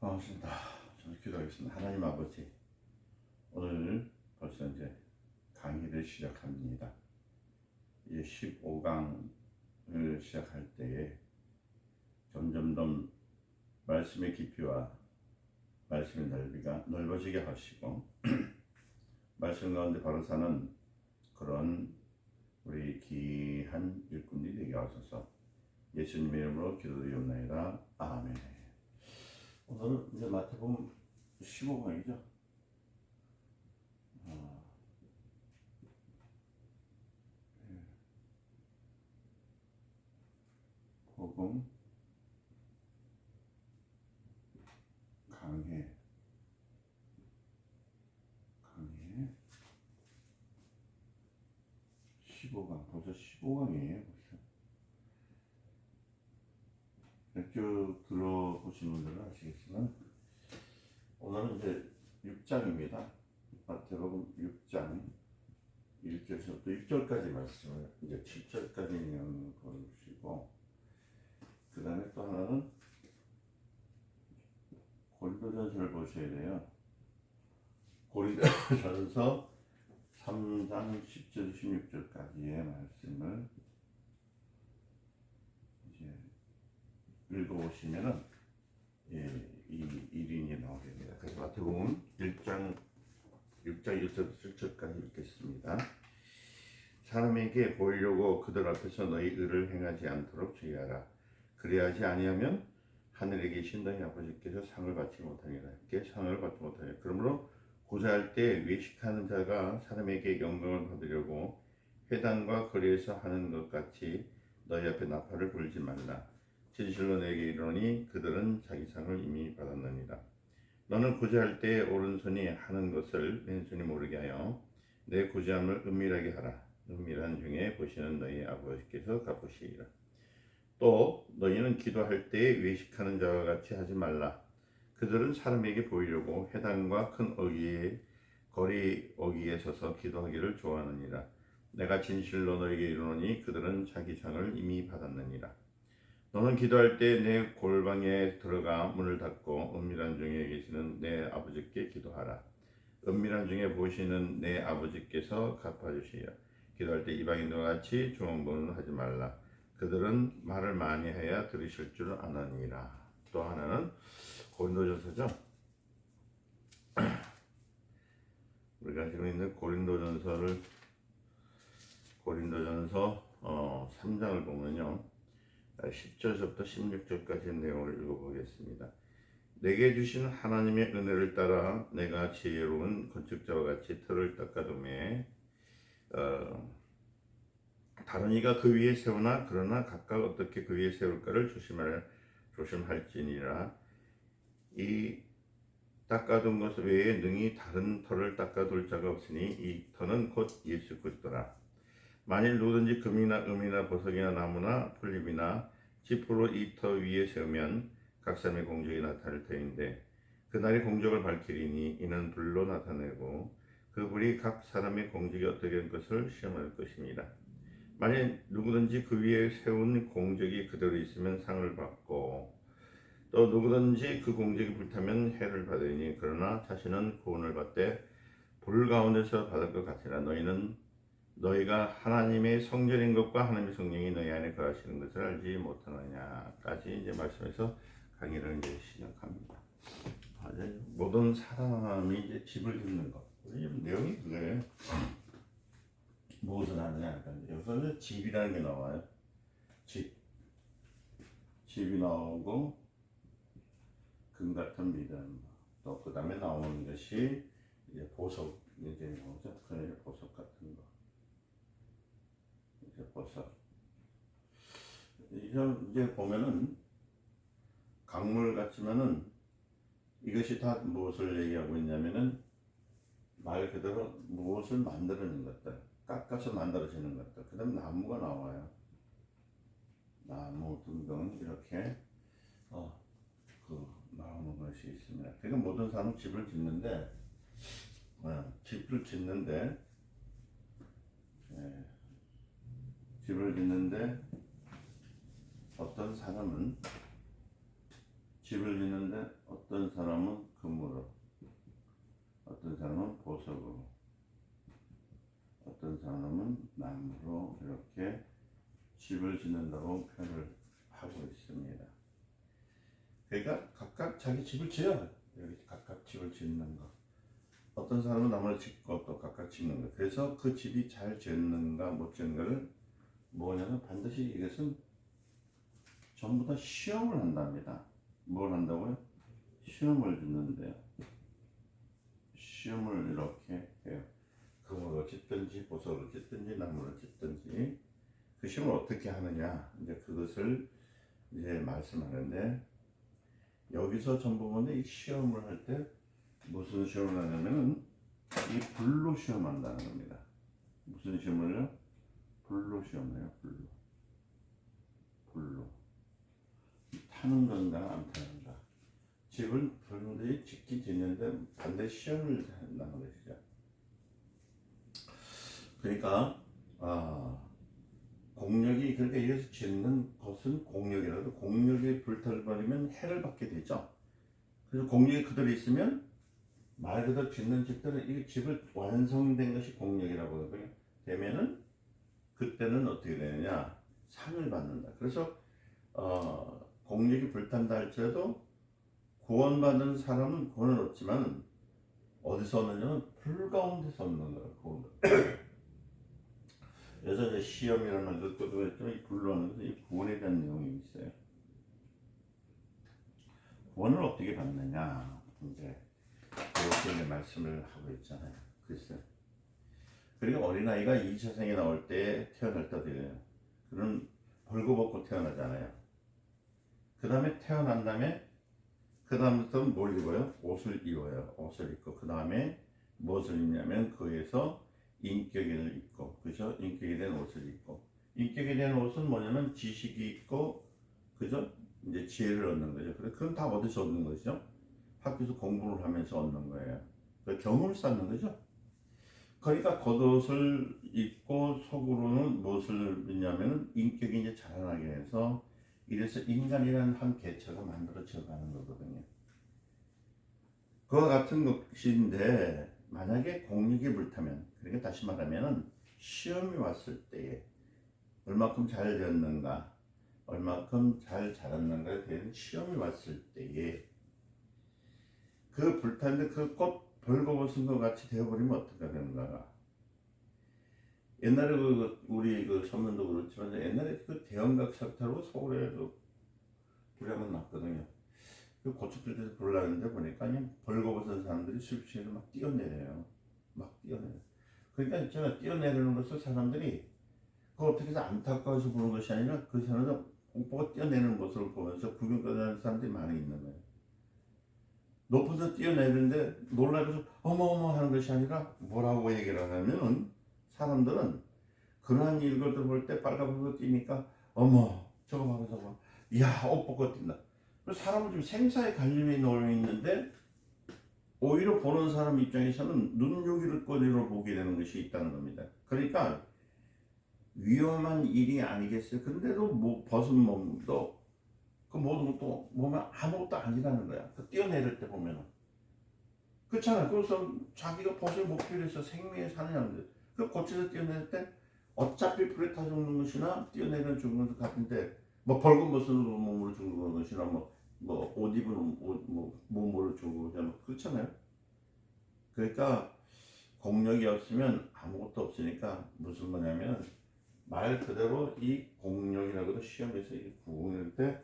반갑습니다. 저는 기도하겠습니다. 하나님 아버지, 오늘 벌써 이제 강의를 시작합니다. 이제 15강을 시작할 때에 점점 더 말씀의 깊이와 말씀의 넓이가 넓어지게 하시고 말씀 가운데 바로 사는 그런 우리 귀한 일꾼들이 되게 하소서. 예수님의 이름으로 기도드리옵나이다. 아멘. 오늘은 이제 마태복음 15강이죠. 복음 강해 15강, 벌써 15강이에요. 벌써 쭉 들어보신 분들은 아시겠지만 오늘은 이제 6장입니다. 마태복음 6장 1절에서부터 6절까지 말씀을 이제 7절까지 내용을 보시고, 그 다음에 또 하나는 고린도전서를 보셔야 돼요. 고린도전서 3장 10절 16절까지의 말씀을 이제 읽어보시면은 이 일인이 나오게 됩니다. 그래서 마태복음 6장 1절부터 7절까지 읽겠습니다. 사람에게 보이려고 그들 앞에서 너희 의를 행하지 않도록 주의하라. 그리하지 아니하면 하늘에 계신 너희 아버지께서 상을 받지 못하니라. 상을 받지 못하니라. 그러므로 고사할 때 외식하는 자가 사람에게 영광을 받으려고 회당과 거리에서 하는 것 같이 너희 앞에 나팔을 불지 말라. 진실로 내게 이르노니 그들은 자기 상을 이미 받았느니라. 너는 고지할 때 오른손이 하는 것을 왼손이 모르게 하여 내 고지함을 은밀하게 하라. 은밀한 중에 보시는 너희 아버지께서 갚으시리라. 또 너희는 기도할 때 외식하는 자와 같이 하지 말라. 그들은 사람에게 보이려고 회당과 큰 거리 어귀에 서서 기도하기를 좋아하느니라. 내가 진실로 너에게 이르노니 그들은 자기 상을 이미 받았느니라. 너는 기도할 때 내 골방에 들어가 문을 닫고 은밀한 중에 계시는 내 아버지께 기도하라. 은밀한 중에 보시는 내 아버지께서 갚아주시리라. 기도할 때 이방인과 같이 중언부언을 하지 말라. 그들은 말을 많이 해야 들으실 줄 아느니라. 또 하나는 고린도전서죠. 우리가 지금 있는 고린도전서 3장을 보면요, 10절부터 16절까지의 내용을 읽어보겠습니다. 내게 주신 하나님의 은혜를 따라 내가 지혜로운 건축자와 같이 틀을 닦아두매 다른 이가 그 위에 세우나 그러나 각각 어떻게 그 위에 세울까를 조심할지니라. 이 닦아둔 것 외에 능히 다른 터를 닦아둘 자가 없으니 이 터는 곧 예수 그리스도라. 만일 누구든지 금이나 음이나 보석이나 나무나 풀잎이나 지푸로 이 터 위에 세우면 각 사람의 공적이 나타날 터인데 그날의 공적을 밝히리니 이는 불로 나타내고 그 불이 각 사람의 공적이 어떻게 된 것을 시험할 것입니다. 만일 누구든지 그 위에 세운 공적이 그대로 있으면 상을 받고 또 누구든지 그 공적이 불타면 해를 받으니 그러나 자신은 구원을 받되 불 가운데서 받을 것 같으나 너희가 하나님의 성전인 것과 하나님의 성령이 너희 안에 거하시는 것을 알지 못하느냐까지 이제 말씀해서 강의를 이제 시작합니다. 모든 사람이 이제 집을 짓는 것, 내용이 그거예요. 무엇을 하느냐. 여기서 집이라는 게 나와요. 집이 나오고 금 같은 믿음, 또 그 다음에 나오는 것이 이제 보석, 이제 뭐죠? 그냥 보석 같은 거. 이제 보석. 이제 보면은 강물 같지만은 이것이 다 무엇을 얘기하고 있냐면은 말 그대로 무엇을 만드는 것들, 깎아서 만들어지는 것들. 그 다음에 나무가 나와요. 나무 등등 이렇게 나오는 것이 있습니다. 그러니까 모든 사람은 집을 짓는데 어떤 사람은 집을 짓는데 어떤 사람은 금으로, 어떤 사람은 보석으로, 어떤 사람은 나무로 이렇게 집을 짓는다고 표현을 하고 있습니다. 그러니까 각각 자기 집을 지어요. 여기 각각 집을 짓는 거. 어떤 사람은 나무를 짓고 또 각각 짓는 거. 그래서 그 집이 잘 지었는가 못 지었는가를 뭐냐면 반드시 이것은 전부 다 시험을 한답니다. 뭘 한다고요? 시험을 듣는데요. 시험을 이렇게 해요. 금으로 짓든지 보석으로 짓든지 나무로 짓든지 그 시험을 어떻게 하느냐 이제 그것을 이제 말씀하는데 여기서 전부 보면 이 시험을 할 때 무슨 시험을 하냐면은 이 불로 시험한다는 겁니다. 무슨 시험을요? 불로 시험해요. 불로 타는 건가 안 타는가. 집을 그런데 짓긴 짓는데 반드시 시험을 한다는 것이죠. 그러니까 공력이 그러니까 이래서 짓는 것은 공력이라도 공력이 불탈버리면 해를 받게 되죠. 그래서 공력이 그대로 있으면 말 그대로 짓는 집들은 이 집을 완성된 것이 공력이라고 하거든요. 되면은 그때는 어떻게 되느냐 상을 받는다. 그래서 공력이 불탄다 할지라도 구원받은 사람은 구원을 얻지만 어디서 얻느냐면 불 가운데서 얻는 거예요. 그래서 이제 시험이라는 말도 또 그랬지만 이 불로 하는 것은 이 구원에 대한 내용이 있어요. 구원을 어떻게 받느냐 이제 그렇게 말씀을 하고 있잖아요. 글쎄. 그리고 어린아이가 이 세상에 나올 때 태어날 때도요. 그는 벌거벗고 태어나잖아요. 그 다음에 태어난 다음에 그 다음부터는 뭘 입어요? 옷을 입어요. 옷을 입고 그 다음에 무엇을 입냐면 거기에서 인격을 입고 그죠? 인격에 대한 옷을 입고 인격에 대한 옷은 뭐냐면 지식이 있고 그죠? 이제 지혜를 얻는 거죠. 그건 다 어디서 얻는 거죠? 학교에서 공부를 하면서 얻는 거예요. 경험을 쌓는 거죠. 그러니까 겉옷을 입고 속으로는 무엇을 입냐면 인격이 이제 자라나게 해서 이래서 인간이라는 한 개체가 만들어져 가는 거거든요. 그와 같은 것인데 만약에 공력이 불타면 그러니까 다시 말하면 시험이 왔을 때에 얼마큼 잘 되었는가 얼마큼 잘 자랐는가에 대한 시험이 왔을 때에 그 불타는데 그 꽃 벌거벗은 것 같이 되어버리면 어떻게 되는가. 옛날에 우리 선문도 그렇지만 옛날에 그 대형각 사태로 서울에 불이 한번 났거든요. 그 고속길에서 불을 나는데 보니까 그냥 벌거벗은 사람들이 수십시에서 막 뛰어내려요. 막 뛰어내려. 그러니까 제가 뛰어내리는 것을 사람들이 그 어떻게 해서 안타까워서 보는 것이 아니라 그 사람들 공포가 뛰어내리는 모습을 보면서 구경 가는 사람들이 많이 있는 거예요. 높은 데 뛰어내리는데 놀라서 어머어머 하는 것이 아니라 뭐라고 얘기를 하냐면은 사람들은 그러한 일들을 볼 때 빨간불로 뛰니까 어머 저거 봐라 저거 봐. 이야 옷 벗고 뛴다. 사람은 좀 생사의 갈림이 놓여 있는데 오히려 보는 사람 입장에서는 눈요기를 보게 되는 것이 있다는 겁니다. 그러니까 위험한 일이 아니겠어요. 그런데도 뭐 벗은 몸도 그 모든 것도 몸에 아무것도 아니라는 거야. 그 뛰어내릴 때 보면은 그렇잖아요. 그래서 자기가 벗을 목표로 해서 생명에 사느냐는데 그 고쳐서 뛰어내릴 때 어차피 불에 타 죽는 것이나 뛰어내리는 죽는 것 같은데 뭐 벌금 벗은 몸으로 죽는 것이나 뭐 옷 입은 몸으로 죽는 것이나 그렇잖아요. 그러니까 공력이 없으면 아무것도 없으니까 무슨 거냐면 말 그대로 이 공력이라고도 시험에서 이 구원일 때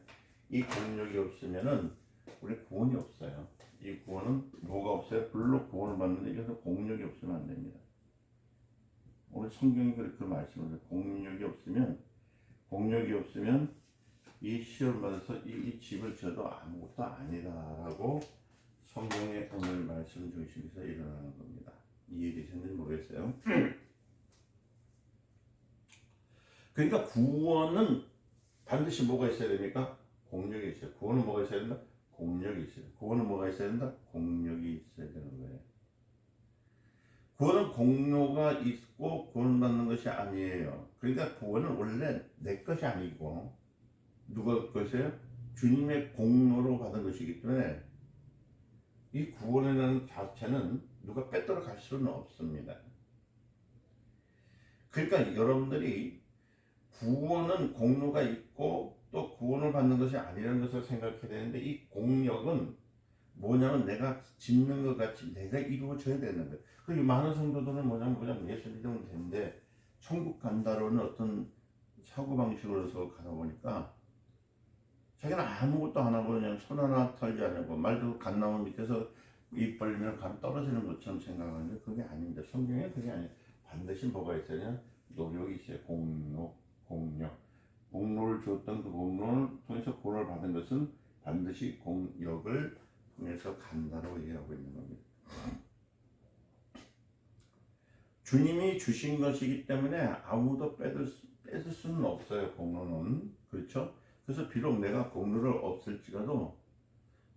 이 공력이 없으면은 우리 구원이 없어요. 이 구원은 뭐가 없어요? 불로 구원을 받는데 이래서 공력이 없으면 안 됩니다. 오늘 성경이 그렇게 말씀을 해요. 공력이 없으면 이 시험 받아서 이 집을 지어도 아무것도 아니다라고 성경의 오늘 말씀 중심에서 일어나는 겁니다. 이해되셨는지 모르겠어요. 그러니까 구원은 반드시 뭐가 있어야 됩니까? 공력이 있어요. 구원은 뭐가 있어야 된다? 공력이 있어요. 구원은 뭐가 있어야 된다? 공력이 있어야 되는 거예요. 구원은 공로가 있고 구원받는 것이 아니에요. 그러니까 구원은 원래 내 것이 아니고 누가 것이에요? 주님의 공로로 받은 것이기 때문에 이 구원이라는 자체는 누가 빼돌아 갈 수는 없습니다. 그러니까 여러분들이 구원은 공로가 있고 또 구원을 받는 것이 아니라는 것을 생각해야 되는데, 이 공력은 뭐냐면 내가 짓는 것 같이 내가 이루어져야 되는 거예요. 그 많은 성도들은 뭐냐면 예수 믿으면 되는데 천국 간다라는 어떤 사고방식으로서 가다 보니까 자기는 아무것도 안 하고 그냥 손 하나 털지 않고 말도 갓나무 밑에서 입 벌리면 감 떨어지는 것처럼 생각하는데 그게 아닙니다. 성경에 그게 아니에요. 반드시 뭐가 있어야 노력이 있어요. 공력. 공로를 줬던 그 공로를 통해서 구원을 받은 것은 반드시 공력을 통해서 간다고 얘기하고 있는 겁니다. 주님이 주신 것이기 때문에 아무도 뺏을 수는 없어요. 공로는. 그렇죠? 그래서 비록 내가 공로를 없을지라도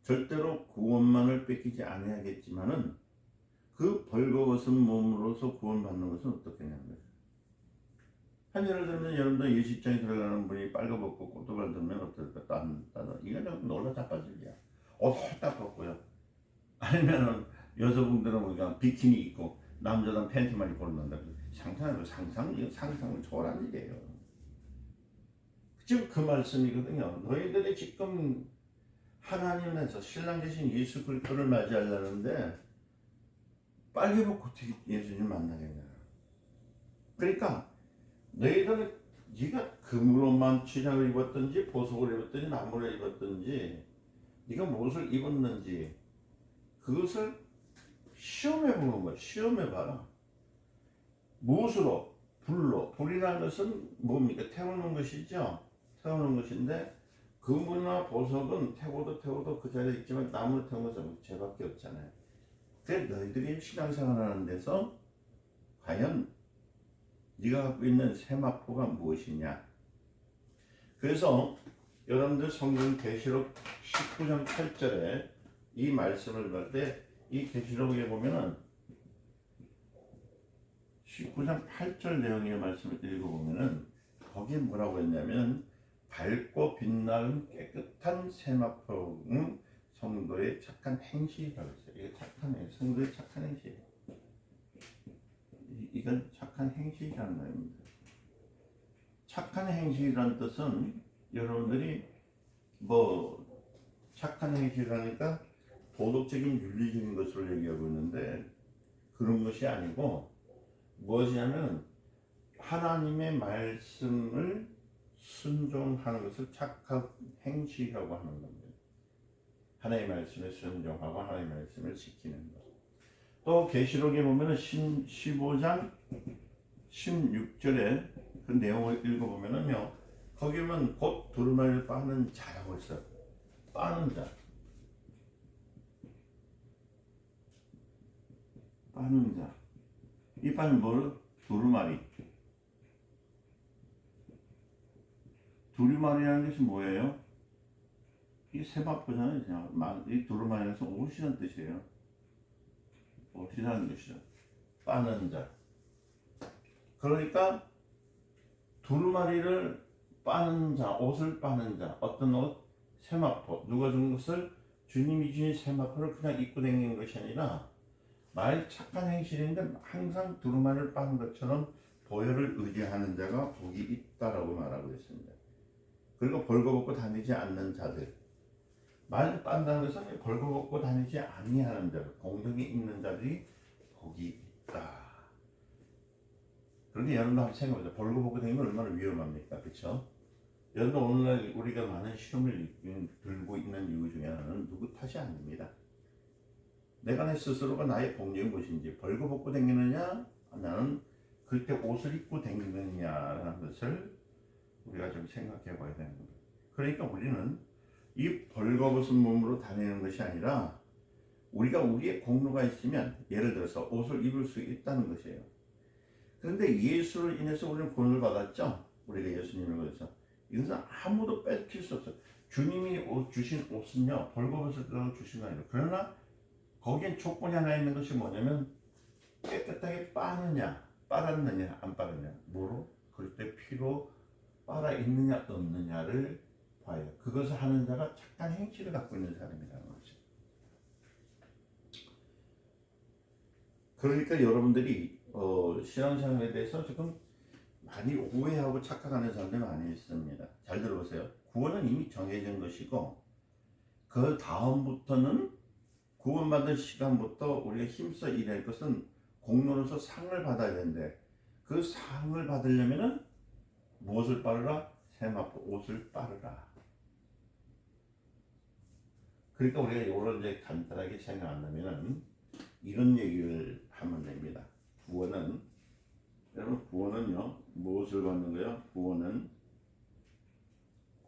절대로 구원만을 뺏기지 아니하겠지만은 그 벌거벗은 몸으로서 구원받는 것은 어떻겠냐는 거죠. 한 예를 들면 여러분들 예식장에 들어가는 분이 빨가벗고 꽃도발 들면 어떨까? 이거는 놀라 자빠질이야. 딱 벗고요. 아니면은 여성분들은 우리가 비키니 입고 남자는 팬티만 입고 온다. 상상을 초월한 일이에요. 지금 그 말씀이거든요. 너희들이 지금 하나님 안에서 신랑 대신 예수 그리스도를 맞이하려는데 빨개 벗고 어떻게 예수님 만나겠냐. 그러니까 너희들은 네가 금으로만 취장을 입었든지 보석을 입었든지 나무를 입었든지 네가 무엇을 입었는지 그것을 시험해 보는 거야. 시험해 봐라. 무엇으로? 불로. 불이라는 것은 뭡니까? 태우는 것이죠. 태우는 것인데 금이나 보석은 태워도 그 자리에 있지만 나무를 태우는 것은 죄밖에 없잖아요. 그래서 너희들이 신앙생활하는 데서 과연 네가 갖고 있는 세마포가 무엇이냐. 그래서 여러분들 성경 계시록 19장 8절에 이 말씀을 볼 때 이 계시록에 보면은 19장 8절 내용의 말씀을 읽어보면은 거기에 뭐라고 했냐면 밝고 빛나는 깨끗한 세마포 성도의 착한 행실이라고 했어요. 이게 착한 행실, 성도의 착한 행실. 이건 착한 행실이라는 말입니다. 착한 행실이라는 뜻은 여러분들이 뭐 착한 행실이라니까 도덕적인 윤리적인 것을 얘기하고 있는데 그런 것이 아니고 무엇이냐면 하나님의 말씀을 순종하는 것을 착한 행실이라고 하는 겁니다. 하나님의 말씀에 순종하고 하나님의 말씀을 지키는 것. 또 계시록에 보면은 15장 16절에 그 내용을 읽어보면은요, 거기 보면 곧 두루마리를 빠는 자라고 있어요. 빠는 자. 빠는 자. 이 빠는 뭐를? 두루마리. 두루마리라는 것이 뭐예요? 이 세마포잖아요. 이 두루마리에서 옷이라는 뜻이에요. 옷이라는 뜻이죠. 빠는 자. 그러니까 두루마리를 빠는 자, 옷을 빠는 자. 어떤 옷? 세마포. 누가 준 것을? 주님이 주신 세마포를 그냥 입고 다니는 것이 아니라 말 착한 행실인데 항상 두루마리를 빠는 것처럼 보혈을 의지하는 자가 복이 있다라고 말하고 있습니다. 그리고 벌거벗고 다니지 않는 자들. 말 빤다는 것은 벌거벗고 다니지 아니하는 자들, 공덕이 있는 자들이 복이 있다. 그런데 여러분 한번 생각해보세요. 벌거벗고 다니면 얼마나 위험합니까? 그렇죠? 여러분 오늘날 우리가 많은 시험을 들고 있는 이유 중에 하나는 누구 탓이 아닙니다. 내가 내 스스로가 나의 공력이 무엇인지 벌거벗고 다니느냐, 나는 그때 옷을 입고 다니느냐라는 것을 우리가 좀 생각해 봐야 되는 겁니다. 그러니까 우리는 이 벌거벗은 몸으로 다니는 것이 아니라 우리가 우리의 공로가 있으면 예를 들어서 옷을 입을 수 있다는 것이에요. 그런데 예수를 인해서 우리는 구원을 받았죠. 우리가 예수님을 위해서. 이것은 아무도 뺏길 수 없어요. 주님이 주신 옷은요, 벌거벗을 때로 주신 거 아니에요. 그러나 거기엔 조건이 하나 있는 것이 뭐냐면 깨끗하게 빨았느냐 안 빨았느냐. 뭐로? 그럴 때 피로 빨아 있느냐 없느냐를 봐요. 그것을 하는 자가 착한 행실을 갖고 있는 사람이라는 거죠. 그러니까 여러분들이 신앙생활에 대해서 지금 많이 오해하고 착각하는 사람들이 많이 있습니다. 잘 들어보세요. 구원은 이미 정해진 것이고 그 다음부터는 구원받은 시간부터 우리가 힘써 일할 것은 공로로서 상을 받아야 되는데 그 상을 받으려면은 무엇을 따르라? 세마포 옷을 따르라. 그러니까 우리가 이걸 이제 간단하게 생각한다면은 이런 얘기를 하면 됩니다. 구원은 여러분 구원은요 무엇을 받는 거예요?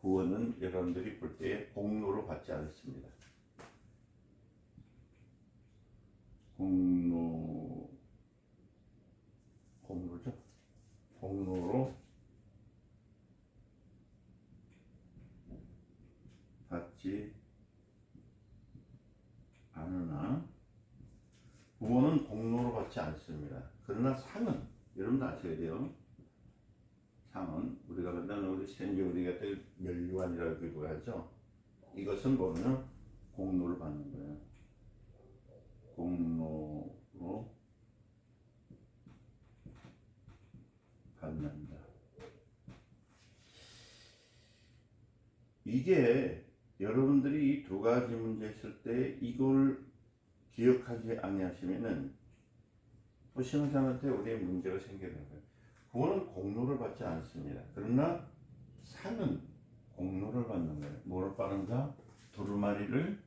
구원은 여러분들이 볼 때에 공로로 받지 않습니다. 공로죠. 공로로 받지 않으나 구원은 공로로 받지 않습니다. 그러나 상은 여러분도 아셔야 돼요. 상은 우리가 맨날 우리 생계 우리가 또 멸류관이라고 하죠. 이것은 뭐냐면 공로를 받는 거예요. 공로로 받는다. 이게 여러분들이 이 두 가지 문제 있을 때 이걸 기억하지 아니하시면은 신앙생활한테 우리의 문제가 생기는 거예요. 구원은 공로를 받지 않습니다. 그러나 상은 공로를 받는 거예요. 뭐를 빠는 자? 두루마리를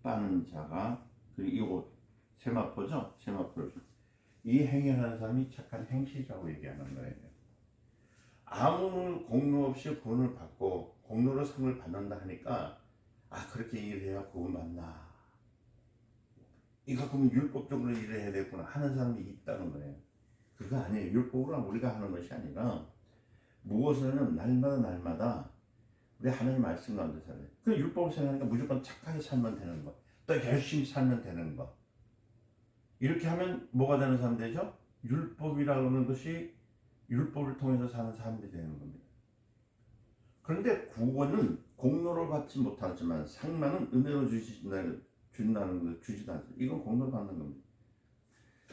빠는 자가 그리고 이 옷 세마포죠. 세마포를 이 행위하는 사람이 착한 행실이라고 얘기하는 거예요. 아무 공로 없이 구원을 받고 공로로 상을 받는다 하니까 그렇게 일해야 구원 받나? 이거 그럼 율법적으로 일을 해야 되겠구나 하는 사람이 있다는 거예요. 그거 아니에요. 율법으로 우리가 하는 것이 아니라 무엇을 날마다 우리 하나님 말씀 가운데 살아요. 그 율법을 생각하니까 무조건 착하게 살면 되는 거, 또 열심히 살면 되는 거. 이렇게 하면 뭐가 되는 사람 되죠? 율법이라고 하는 것이 율법을 통해서 사는 사람들이 되는 겁니다. 그런데 구원은 공로를 받지 못하지만 상만은 은혜로 준다는 거 주지도 않습니다. 이건 공로로 받는 겁니다.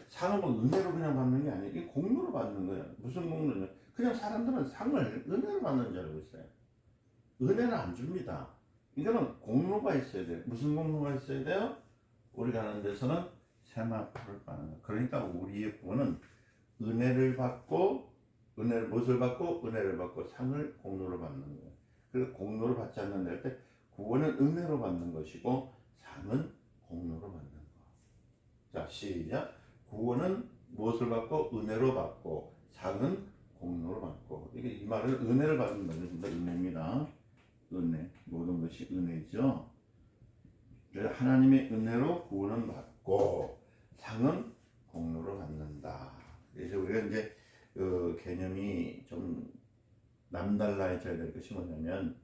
상은 뭐 은혜로 그냥 받는 게 아니에요. 이건 공로로 받는 거예요. 무슨 공로냐? 그냥 사람들은 상을 은혜로 받는 줄 알고 있어요. 은혜는 안 줍니다. 이거는 공로가 있어야 돼요. 무슨 공로가 있어야 돼요? 우리가 하는 데서는 세마포를 받는 거예요. 그러니까 우리의 구원은 은혜를 받고 무엇을 받고 은혜를 받고 상을 공로로 받는 거예요. 그래서 공로를 받지 않는다 할 때 구원은 은혜로 받는 것이고 상은 공로로 받는 거. 자, 시작. 구원은 무엇을 받고 은혜로 받고 상은 공로로 받고. 이게 이 말은 은혜를 받는 것입니다. 은혜입니다. 은혜. 모든 것이 은혜죠. 그래서 하나님의 은혜로 구원은 받고 상은 공로로 받는다. 그래서 우리가 이제 그 개념이 좀 남달라져야 될 것이 뭐냐면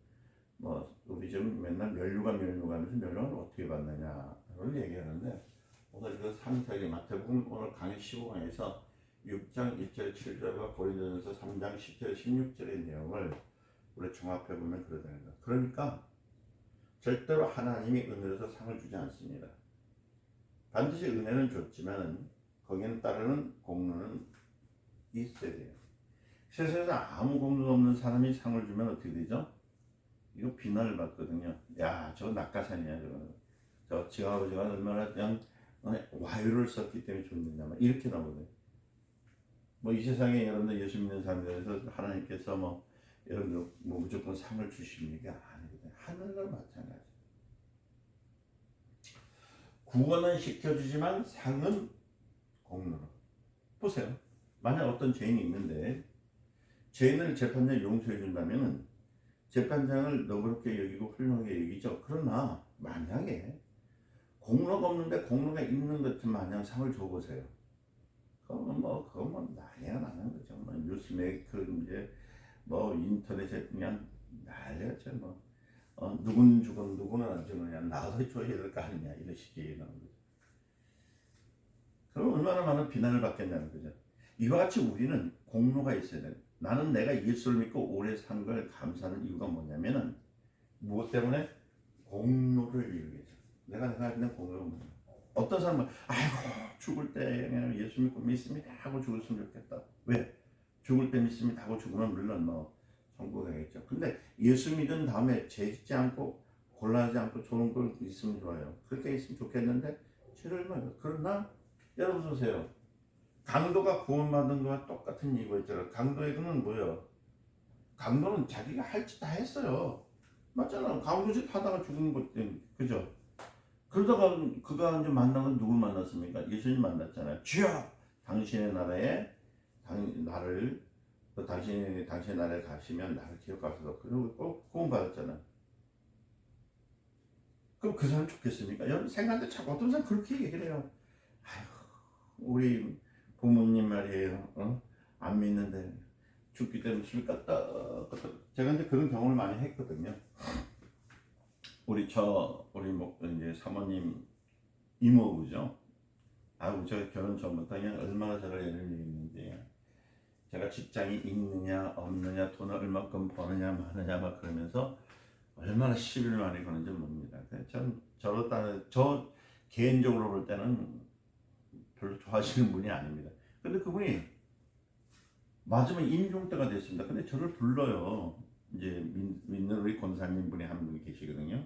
우리 지금 맨날 멸류관하면서 멸류관을 어떻게 받느냐를 얘기하는데 오늘 그 3장의 마태복음 오늘 강의 15강에서 6장 1절 7절과 고린도전서 3장 10절 16절의 내용을 우리 종합해 보면 그러다는 거예요. 그러니까 절대로 하나님이 은혜로서 상을 주지 않습니다. 반드시 은혜는 줬지만 거기에 따르는 공로는 있어야 돼요. 세상에서 아무 공로도 없는 사람이 상을 주면 어떻게 되죠? 이거 비난을 받거든요. 야, 저 낙하산이야, 저 지아버지가 얼마나 그냥 와유를 썼기 때문에 줬느냐, 이렇게 나오거든요. 이 세상에 여러분들 예수 믿는 사람들에서 하나님께서 여러분들 무조건 상을 주시는 게 아니거든요. 하늘과 마찬가지. 구원은 시켜주지만 상은 공로로. 보세요. 만약 어떤 죄인이 있는데 죄인을 재판장에 용서해 준다면은 재판장을 너그럽게 여기고 훌륭하게 여기죠. 그러나 만약에 공로가 없는데 공로가 있는 것 마냥 상을 줘보세요. 그건 난리가 나는 거죠. 뉴스메이커 이제 인터넷에 그냥 난리였죠. 누군 죽은 누구는 안 죽느냐, 나도 줘야 될 거 아니냐, 이런 식의 나오는 거죠. 그럼 얼마나 많은 비난을 받겠냐는 거죠. 이와 같이 우리는 공로가 있어야 돼요. 나는 내가 예수를 믿고 오래 산 걸 감사하는 이유가 뭐냐면은 무엇 때문에? 공로를 이루기 위해서. 내가 있는 공로를 뭐냐? 어떤 사람은 아이고 죽을 때 그냥 예수 믿고 믿습니다 하고 죽었으면 좋겠다. 왜? 죽을 때 믿습니다 하고 죽으면 물론 뭐 천국 가겠죠. 근데 예수 믿은 다음에 죄짓지 않고 곤란하지 않고 좋은 걸 있으면 좋아요. 그렇게 있으면 좋겠는데 죄를 말이요. 그러나 여러분 보세요. 강도가 구원받은 거와 똑같은 이유가 있잖아요. 강도의 그는 뭐예요? 강도는 자기가 할 짓 다 했어요. 맞잖아. 강도 짓 하다가 죽은 것 때문에. 그죠? 그러다가 그가 이제 만나면 누굴 만났습니까? 예수님 만났잖아요. 주여! 당신의 나라에 나를 당신의 나라에 가시면 나를 기억하소서. 그리고 꼭 구원받았잖아. 그럼 그 사람 좋겠습니까? 여러분 생각하는데 자꾸 어떤 사람 그렇게 얘기를 해요. 아휴, 우리 부모님 말이에요. 안 믿는데 죽기 때문에 술 깠다. 제가 이제 그런 경험을 많이 했거든요. 우리 이제 사모님 이모부죠. 제가 결혼 전부터 그냥 얼마나 저를 애를 먹였는지. 제가 직장이 있느냐 없느냐 돈을 얼마큼 버느냐 마느냐 막 그러면서 얼마나 시비를 많이 거는지 모릅니다. 저 개인적으로 볼 때는 별로 좋아하시는 분이 아닙니다. 근데 그분이 맞으면 임종 때가 됐습니다. 근데 저를 불러요. 이제 믿는 우리 권사님 분이 한 분이 계시거든요.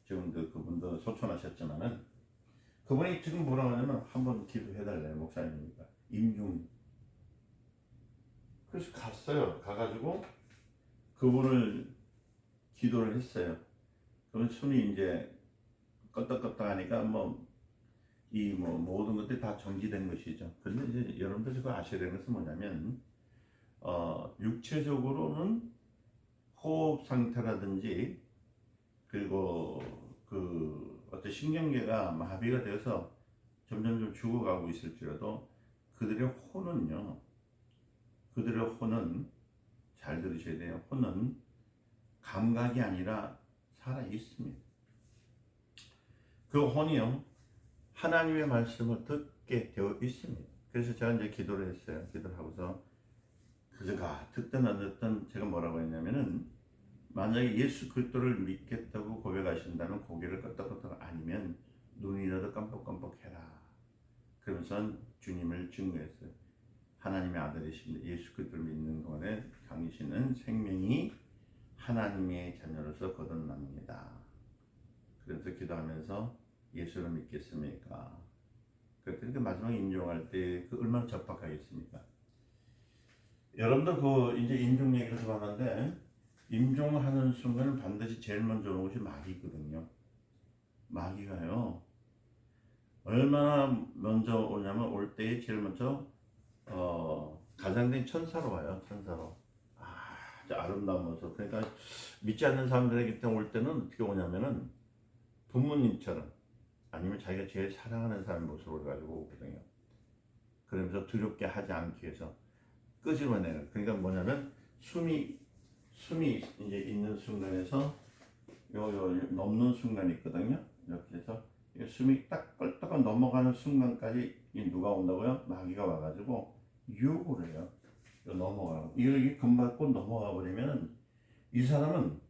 지금도 그분도 소천하셨지만은 그분이 지금 뭐라고 하냐면 한번 기도해달래요. 목사님이니까 임종. 그래서 갔어요. 가가지고 그분을 기도를 했어요. 그러면 숨이 이제 껐덕껐덕 하니까 모든 것들이 다 정지된 것이죠. 그런데 이제 여러분들 그거 아셔야 되는 것은 뭐냐면 육체적으로는 호흡 상태라든지 그리고 그 어떤 신경계가 마비가 되어서 점점 죽어가고 있을지라도 그들의 혼은 잘 들으셔야 돼요. 혼은 감각이 아니라 살아 있습니다. 그 혼이요 하나님의 말씀을 듣게 되어 있습니다. 그래서 제가 이제 기도를 했어요. 기도를 하고서 그가 듣든 안 듣든 제가 뭐라고 했냐면은 만약에 예수 그리스도를 믿겠다고 고백하신다면 고개를 끄덕끄덕 아니면 눈이라도 깜빡깜빡해라. 그러면서 주님을 증거했어요. 하나님의 아들이신 예수 그리스도를 믿는 동안에 당신은 생명이 하나님의 자녀로서 거듭납니다. 그래서 기도하면서 예수를 믿겠습니까? 그랬더니 마지막 임종할 때 그 얼마나 적박하겠습니까? 여러분들 이제 임종 얘기를 좀 하는데 임종하는 순간은 반드시 제일 먼저 오는 것이 마귀거든요. 마귀가요 얼마나 먼저 오냐면 올 때에 제일 먼저 가장된 천사로 와요. 천사로 아주 아름다운 모습. 그러니까 믿지 않는 사람들에게 올 때는 어떻게 오냐면은 부모님처럼 아니면 자기가 제일 사랑하는 사람 모습을 가지고 오거든요. 그러면서 두렵게 하지 않기 위해서 끄집어내는. 그러니까 뭐냐면 숨이 이제 있는 순간에서 요 넘는 순간이 있거든요. 이렇게 해서 숨이 딱 뻘떡 넘어가는 순간까지 누가 온다고요? 마귀가 와가지고 유혹을 해요. 넘어가고 이게 금방 꼭 넘어가 버리면 이 사람은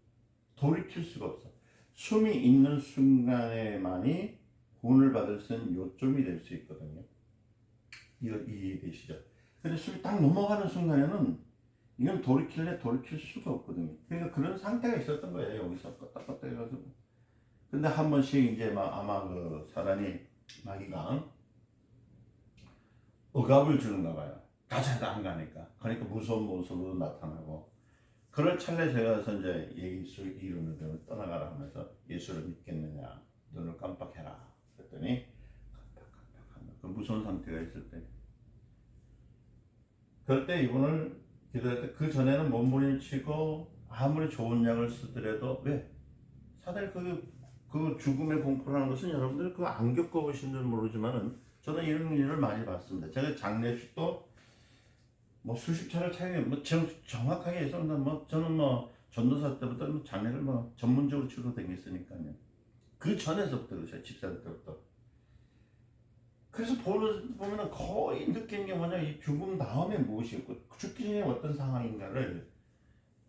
돌이킬 수가 없어. 숨이 있는 순간에만이 구원을 받을 수 있는 요점이 될 수 있거든요. 이거 이해되시죠? 근데 숨이 딱 넘어가는 순간에는 이건 돌이킬 수가 없거든요. 그러니까 그런 상태가 있었던 거예요. 여기서 껐다 해가지고. 근데 한 번씩 이제 아마 그 사단이 마귀가 억압을 주는가 봐요. 가자도 안 가니까. 그러니까 무서운 모습으로 나타나고. 그럴 찰나에 제가 이제 예수 이름을 배워 떠나가라 하면서 예수를 믿겠느냐. 눈을 깜빡해라. 그랬더니 깜빡하는 그 무서운 상태가 있을 때. 그럴 때 이분을 기도할 때 그 전에는 몸부림치고 아무리 좋은 약을 쓰더라도 왜? 사실 그 죽음의 공포라는 것은 여러분들 그거 안 겪어보신 줄 모르지만은 저는 이런 일을 많이 봤습니다. 제가 장례식도 수십 차례 차례 정확하게 해서 저는 전도사 때부터 장례를 전문적으로 치러 다녔으니까요. 그 전에서부터 그렇죠. 집사들 때부터. 그래서 보면은 거의 느끼는 게 뭐냐, 이 죽음 다음에 무엇이 있고 죽기 전에 어떤 상황인가를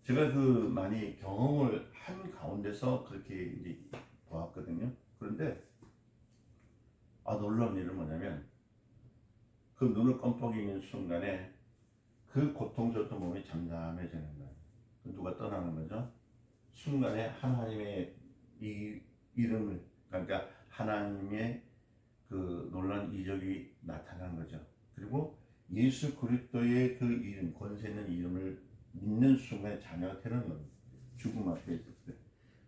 제가 그 많이 경험을 한 가운데서 그렇게 이제 보았거든요. 그런데 놀라운 일은 뭐냐면 그 눈을 껌뻑이는 순간에 그 고통스러웠던 몸이 잠잠해지는 거예요. 누가 떠나는 거죠? 순간에 하나님의 이 이름을, 그러니까 하나님의 그 놀라운 이적이 나타난 거죠. 그리고 예수 그리스도의 그 이름, 권세 있는 이름을 믿는 순간에 자녀가 되는 겁니다. 죽음 앞에 있을 때.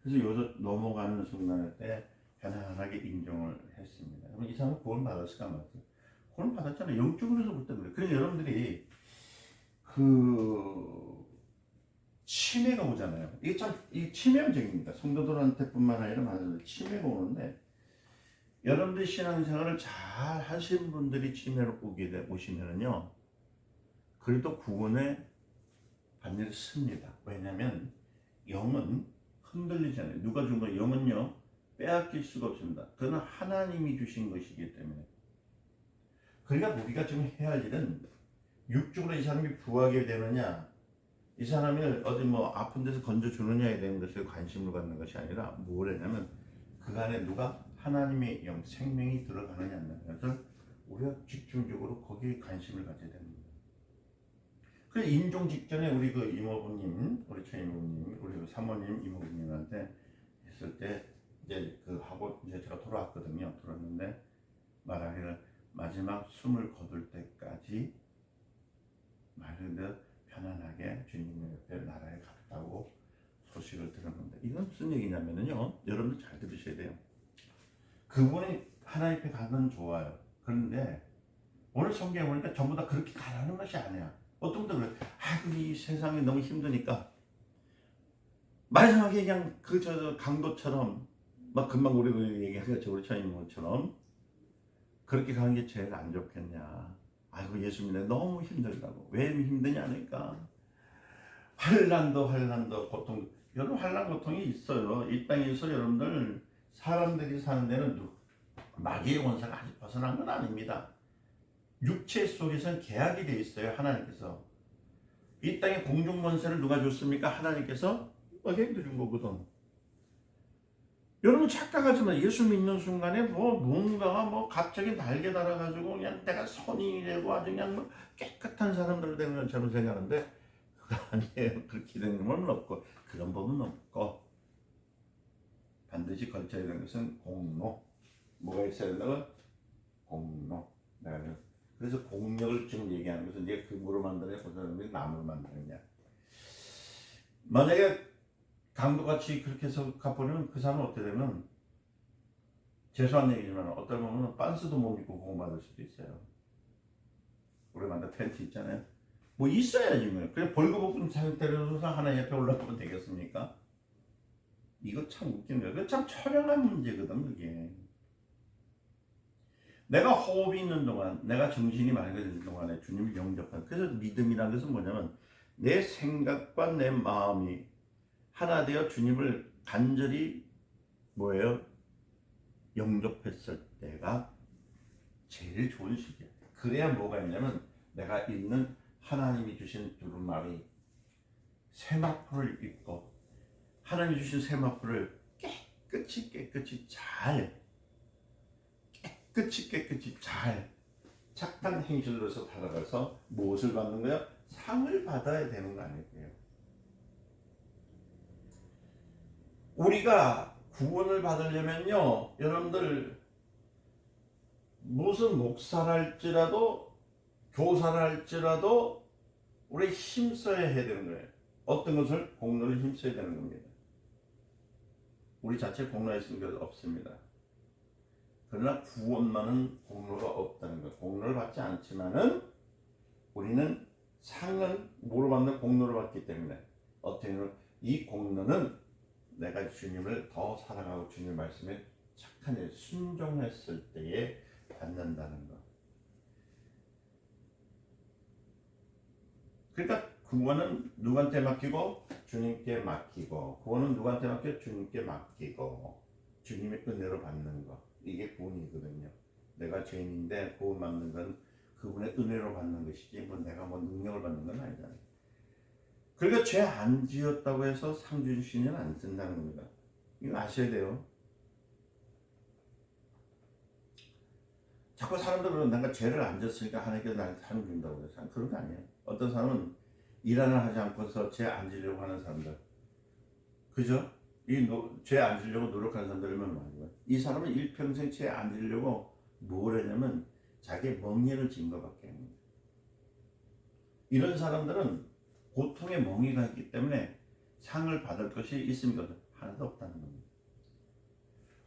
그래서 여기서 넘어가는 순간일 때 편안하게 인정을 했습니다. 그럼 이 사람은 구원 받았을까 안 받았을까? 구원 받았잖아요. 영적으로서 볼 때 그래요. 그래서 여러분들이 그 치매가 오잖아요. 이게 참 이 치명적입니다. 성도들한테뿐만 아니라 많은 치매가 오는데, 여러분들 신앙생활을 잘 하신 분들이 치매로 오시면은요, 그래도 구원의 반열에 씁니다. 왜냐하면 영은 흔들리잖아요. 누가 준 거? 영은요 빼앗길 수가 없습니다. 그는 하나님이 주신 것이기 때문에. 그러니까 우리가 지금 해야 할 일은 육적으로 이 사람이 부하게 되느냐, 이 사람을 어디 뭐 아픈 데서 건져 주느냐에 대한 것에 관심을 갖는 것이 아니라 뭐냐면 그 안에 누가 하나님의 영, 생명이 들어가느냐는 것을 우리가 집중적으로 거기에 관심을 가져야 됩니다. 그래서 임종 직전에 우리 그 이모부님, 우리 최 이모부님, 우리 그 사모님 이모부님한테 했을 때 이제 그 하고 이제 제가 돌아왔거든요. 돌아왔는데 말하기를 마지막 숨을 거둘 때까지 말 그대로 편안하게 주님 옆에 나라에 갔다고 소식을 들었는데, 이건 무슨 얘기냐면요, 여러분들 잘 들으셔야 돼요. 그분이 하나님 앞에 가는 좋아요. 그런데 오늘 성경에 보니까 전부 다 그렇게 가라는 것이 아니야. 어떤 분들은 이 세상이 너무 힘드니까 마지막에 그냥 강도처럼 막 금방 우리 얘기한 것처럼 우리 처님처럼 그렇게 가는 게 제일 안 좋겠냐. 아이고 예수 믿네 너무 힘들다고. 왜 힘드냐니까 환난도 고통, 여러분 환난 고통이 있어요. 이 땅에서 여러분들 사람들이 사는 데는 마귀의 원사가 아직 벗어난 건 아닙니다. 육체 속에서는 계약이 되어 있어요. 하나님께서 이 땅에 공중 권세를 누가 줬습니까? 하나님께서 마귀에게 준 거거든. 여러분 착각하지만 예수 믿는 순간에 뭔가가 갑자기 날개 달아가지고 그냥 내가 선이 되고 아주 그냥 깨끗한 사람들 되는 것처럼 생각하는데 그거 아니에요. 그렇게 되는 건 없고 그런 법은 없고 반드시 걸쳐야 되는 것은 공로. 뭐가 있어야 된다고? 공로. 그래서 공력을 지금 얘기하는 것은 네가 금으로 만드냐 보다는 나무로 만드느냐. 만약에 강도같이 그렇게 해서 갚으면 그 사람은 어떻게 되면, 죄송한 얘기지만 어떨 보면 빤스도 못 입고 구원받을 수도 있어요. 우리 만든 팬티 있잖아요. 뭐 있어야지 뭐. 그냥 벌거벗은 상태로서 하나님 옆에 올라가면 되겠습니까? 이거 참 웃긴 거예요. 그거 참 처량한 문제거든 그게. 내가 호흡이 있는 동안, 내가 정신이 맑아지는 동안에 주님을 영접하는, 그래서 믿음이라는 것은 뭐냐면 내 생각과 내 마음이 하나 되어 주님을 간절히 영접했을 때가 제일 좋은 시기야. 그래야 뭐가 있냐면 내가 있는 하나님이 주신 두루마리 세마포를 입고 하나님이 주신 세마포를 깨끗이 잘 착한 행실로서 살아가서 무엇을 받는 거야? 상을 받아야 되는 거 아닐까요? 우리가 구원을 받으려면요, 여러분들 무슨 목사랄지라도 교사랄지라도 우리 힘써야 해야 되는 거예요. 어떤 것을? 공로를 힘써야 되는 겁니다. 우리 자체 공로에 있는 것 없습니다. 그러나 구원만은 공로가 없다는 것. 공로를 받지 않지만은 우리는 상은 뭐로 받는? 공로를 받기 때문에 어떻게 보면 이 공로는 내가 주님을 더 사랑하고 주님 말씀에 착한 일 순종했을 때에 받는다는 것. 그러니까 구원은 누구한테 맡기고? 주님께 맡기고. 구원은 누구한테 맡겨? 주님께 맡기고. 주님의 은혜로 받는 것. 이게 구원이거든요. 내가 죄인인데 구원 받는 건 그분의 은혜로 받는 것이지 뭐 내가 뭐 능력을 받는 건 아니잖아요. 그러니까 죄 안 지었다고 해서 상 주시는 안 쓴다는 겁니다. 이거 아셔야 돼요. 자꾸 사람들은 내가 죄를 안 졌으니까 하나님께서 나한테 상 준다고 해서 그런 거 아니에요. 어떤 사람은 일 하나 하지 않고서 죄 안 지려고 하는 사람들, 그죠? 죄 안 지려고 노력하는 사람들은 많아요. 이 사람은 일평생 죄 안 지려고 뭘 했냐면 자기의 멍에를 진 것밖에 합니다. 이런 사람들은 고통의 멍에가 있기 때문에 상을 받을 것이 있습니까? 하나도 없다는 겁니다.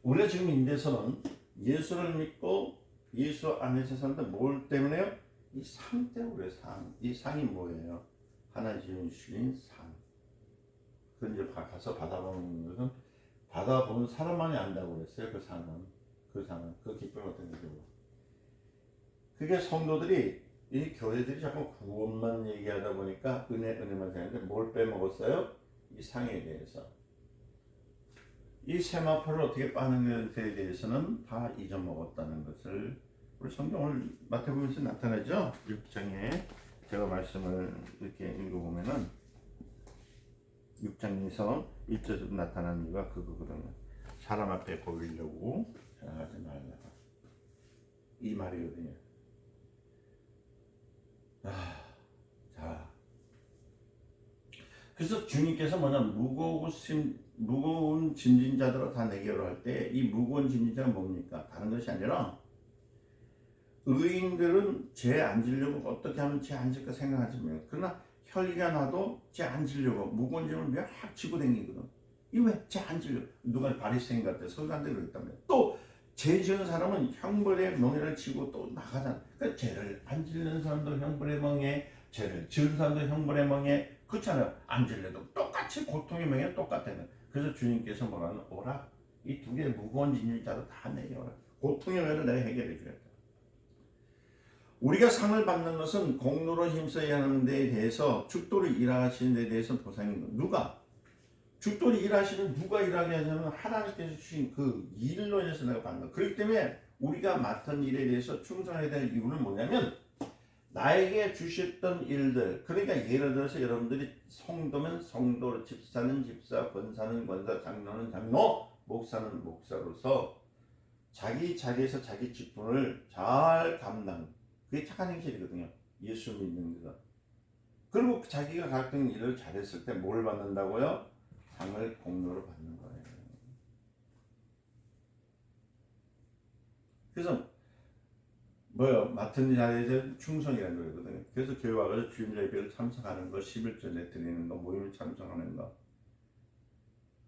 우리가 지금 인대서는 예수를 믿고 예수 안에서 사는데 뭘 때문에요? 이 상 때문에 상. 이 상이 뭐예요? 하나님 주신 상. 그 이제 가서 받아보는 것은 받아보는 사람만이 안다고 그랬어요. 그 상은. 그 기쁨이 어떤 거죠? 그게 성도들이 이 교회들이 자꾸 구원만 얘기하다 보니까 은혜만 생각하는데 뭘 빼먹었어요? 이 상에 대해서. 이 세마포를 어떻게 빠는 것에 대해서는 다 잊어먹었다는 것을 우리 성경을 마태복음에서 나타나죠. 6장에 제가 말씀을 이렇게 읽어보면은 6장에서 1절에서 나타나는 이유가 그거거든요. 사람 앞에 보이려고 생각하지 말라. 이 말이거든요. 자, 그래서 주님께서 무거운 짐진 자들을 다 내게로 할 때 이 무거운 짐진 자가 뭡니까? 다른 것이 아니라 의인들은 죄 안 지려고 어떻게 하면 죄 안 질까 생각하지만 그러나 혈기가 나도 죄 안 지려고 무거운 짐을 막 지고 다니거든. 이 왜 죄 안 지려? 누가 바리새인 같아 서기관들이 그랬다며. 또 죄 지은 사람은 형벌의 멍에를 지고 또 나가잖아. 그러니까 죄를 안 지르는 사람도 형벌의 멍에, 죄를 지은 사람도 형벌의 멍에, 그렇잖아요. 안 질려도 똑같이 고통의 멍에 똑같다는. 그래서 주님께서 뭐라는 오라. 이 두 개의 무거운 짐진 자도 다 내게 오라. 고통의 멍에를 내가 해결해 주겠다. 우리가 상을 받는 것은 공로로 힘써야 하는 데에 대해서 죽도록 일하시는 데에 대해서 보상인 것. 누가? 죽도록 일하시는 누가 일하게 하냐면 하나님께서 주신 그 일로 인해서 내가 받는 것. 그렇기 때문에 우리가 맡은 일에 대해서 충성해야 될 이유는 뭐냐면 나에게 주셨던 일들. 그러니까 예를 들어서 여러분들이 성도면 성도, 집사는 집사, 권사는 권사, 장로는 장로, 목사는 목사로서 자기 자리에서 자기 직분을 잘 감당. 그게 착한 행실이거든요. 예수 믿는 거. 그리고 자기가 갖던 일을 잘했을 때 뭘 받는다고요? 상을 공로로 받는 거예요. 그래서 맡은 자리에 충성이라는 거거든요. 그래서 교회 와서 주임자 예배를 참석하는 거, 11절에 드리는 거, 모임을 참석하는 거.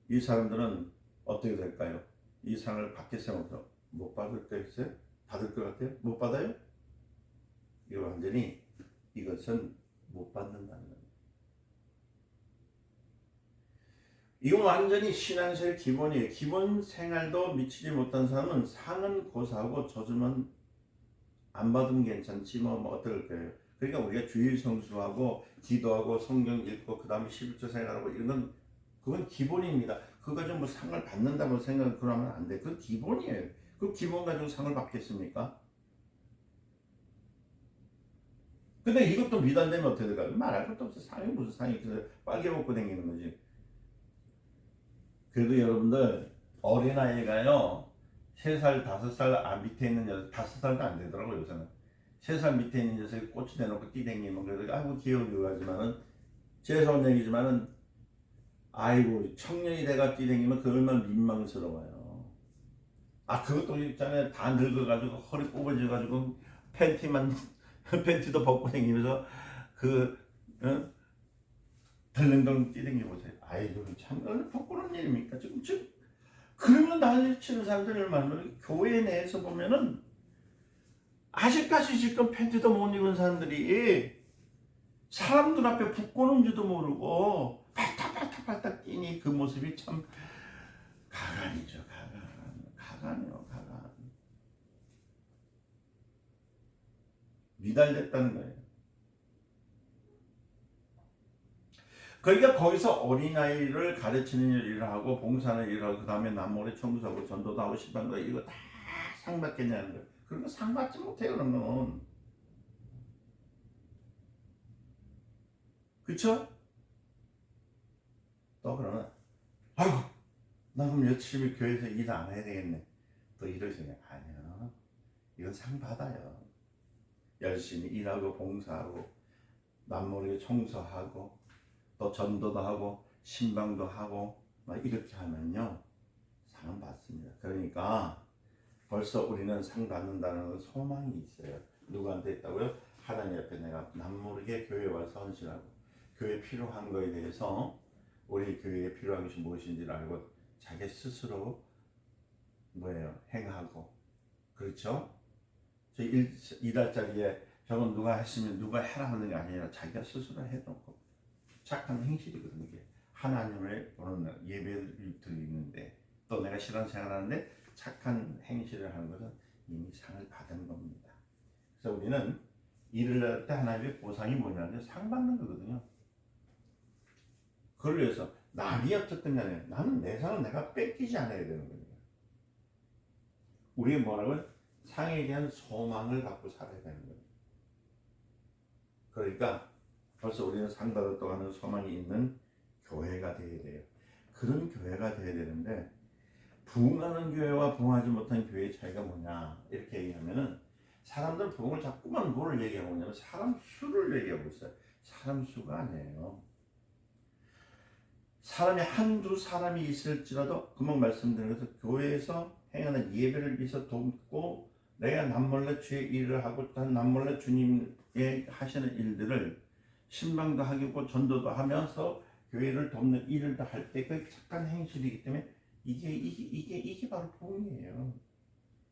이 사람들은 어떻게 될까요? 이 상을 받겠어요? 못 받을 것 같아요? 받을 것 같아요? 못 받아요? 이거 완전히 이것은 못 받는다는 겁니다. 이건 완전히 신앙생활 기본이에요. 기본 생활도 미치지 못한 사람은 상은 고사하고 젖으면 안 받으면 괜찮지 뭐 어떨 거예요. 그러니까 우리가 주일 성수하고 기도하고 성경 읽고 그 다음에 11조 생활하고 이런 건 그건 기본입니다. 그거 가지고 뭐 상을 받는다고 생각을 그러면 안 돼. 그건 기본이에요. 그 기본 가지고 상을 받겠습니까? 근데 이것도 미단되면 어떻게 될까요? 말할 것도 없어. 상이 무슨 상이 그래서 빨개 벗고 다니는 거지. 그래도 여러분들 어린아이가요 3살, 5살 밑에 있는 녀석 5살도 안 되더라고요. 요새는 3살 밑에 있는 녀석이 꼬치 대놓고 뛰댕기면 그래도 아이고 귀여워 하지만은 죄송한 얘기지만은 아이고 청년이 돼가 뛰댕기면 그 얼마나 민망스러워요. 그것도 있잖아요. 다 늙어가지고 허리 굽어져가지고 팬티도 벗고 다니면서 덜렁덜렁 뛰댕겨 보세요. 아이고 참 부끄러운 일입니까? 지금 그러면 난리 치는 사람들이 얼마나 교회 내에서 보면은 아직까지 지금 팬티도 못 입은 사람들이 사람들 앞에 부끄러운지도 모르고 발탁 뛰니 그 모습이 참 가관이죠. 가관이요. 미달됐다는 거예요. 그러니까 거기서 어린아이를 가르치는 일을 하고 봉사하는 일을 하고 그 다음에 남모래 청소하고 전도도 하고 시방도 이거 다 상 받겠냐는 거예요. 그런 거 상 받지 못해 그런 건. 그쵸? 또 그러면 아이고 나 그럼 열심히 교회에서 일 안 해야 되겠네. 또 이러시냐? 아니야. 이건 상 받아요. 열심히 일하고 봉사하고 남모르게 청소하고 또 전도도 하고 신방도 하고 막 이렇게 하면요 상은 받습니다. 그러니까 벌써 우리는 상 받는다는 소망이 있어요. 누구한테 있다고요? 하나님 앞에 내가 남모르게 교회에 와서 헌신하고 교회에 필요한 거에 대해서 우리 교회에 필요한 것이 무엇인지를 알고 자기 스스로 뭐예요? 행하고 그렇죠? 저 일할자리에 저건 누가 했으면 누가 해라 하는 게 아니라 자기가 스스로 해놓고 착한 행실이거든요. 이게 하나님을 보는 예배를 드리는데 또 내가 신앙생활하는데 착한 행실을 하는 것은 이미 상을 받은 겁니다. 그래서 우리는 일을 할 때 하나님의 보상이 뭐냐면 상 받는 거거든요. 그걸 위해서 남이 어쨌든 간에 나는 내 상을 내가 뺏기지 않아야 되는 겁니다. 우리가 뭐라고요? 상에 대한 소망을 갖고 살아야 되는 거예요. 그러니까 벌써 우리는 상 받았다고 하는 소망이 있는 교회가 되어야 돼요. 그런 교회가 되어야 되는데 부흥하는 교회와 부흥하지 못한 교회의 차이가 뭐냐 이렇게 얘기하면은 사람들은 부흥을 자꾸만 뭐를 얘기하고 있냐면 사람 수를 얘기하고 있어요. 사람 수가 아니에요. 사람이 한두 사람이 있을지라도 금방 말씀드린 것처럼 교회에서 행하는 예배를 위해서 돕고 내가 남몰래 주의 일을 하고 남몰래 주님의 하시는 일들을 신방도 하고 전도도 하면서 교회를 돕는 일을 다 할 때 그 착한 행실이기 때문에 이게 바로 부흥이에요.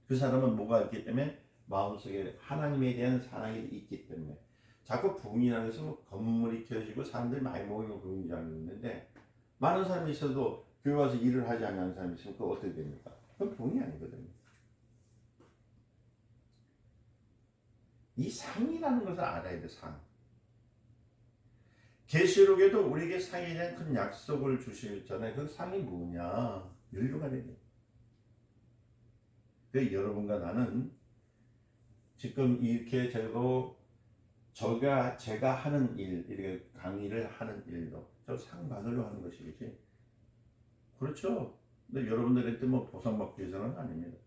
그 사람은 뭐가 있기 때문에 마음속에 하나님에 대한 사랑이 있기 때문에 자꾸 부흥이라는 것은 뭐 건물이 켜지고 사람들이 많이 모이는 부흥인 줄 알고 있는데 많은 사람이 있어도 교회 와서 일을 하지 않는 사람이 있으면 그거 어떻게 됩니까? 그건 부흥이 아니거든요. 이 상이라는 것을 알아야 돼. 상. 계시록에도 우리에게 상에 대한 큰 약속을 주셨잖아요. 그 상이 뭐냐? 연료가 되죠. 그 여러분과 나는 지금 이렇게 제가 하는 일, 이렇게 강의를 하는 일도 저 상 받으려고 하는 것이겠지. 그렇죠. 근데 여러분들한테 뭐 보상받기 위해서는 아닙니다.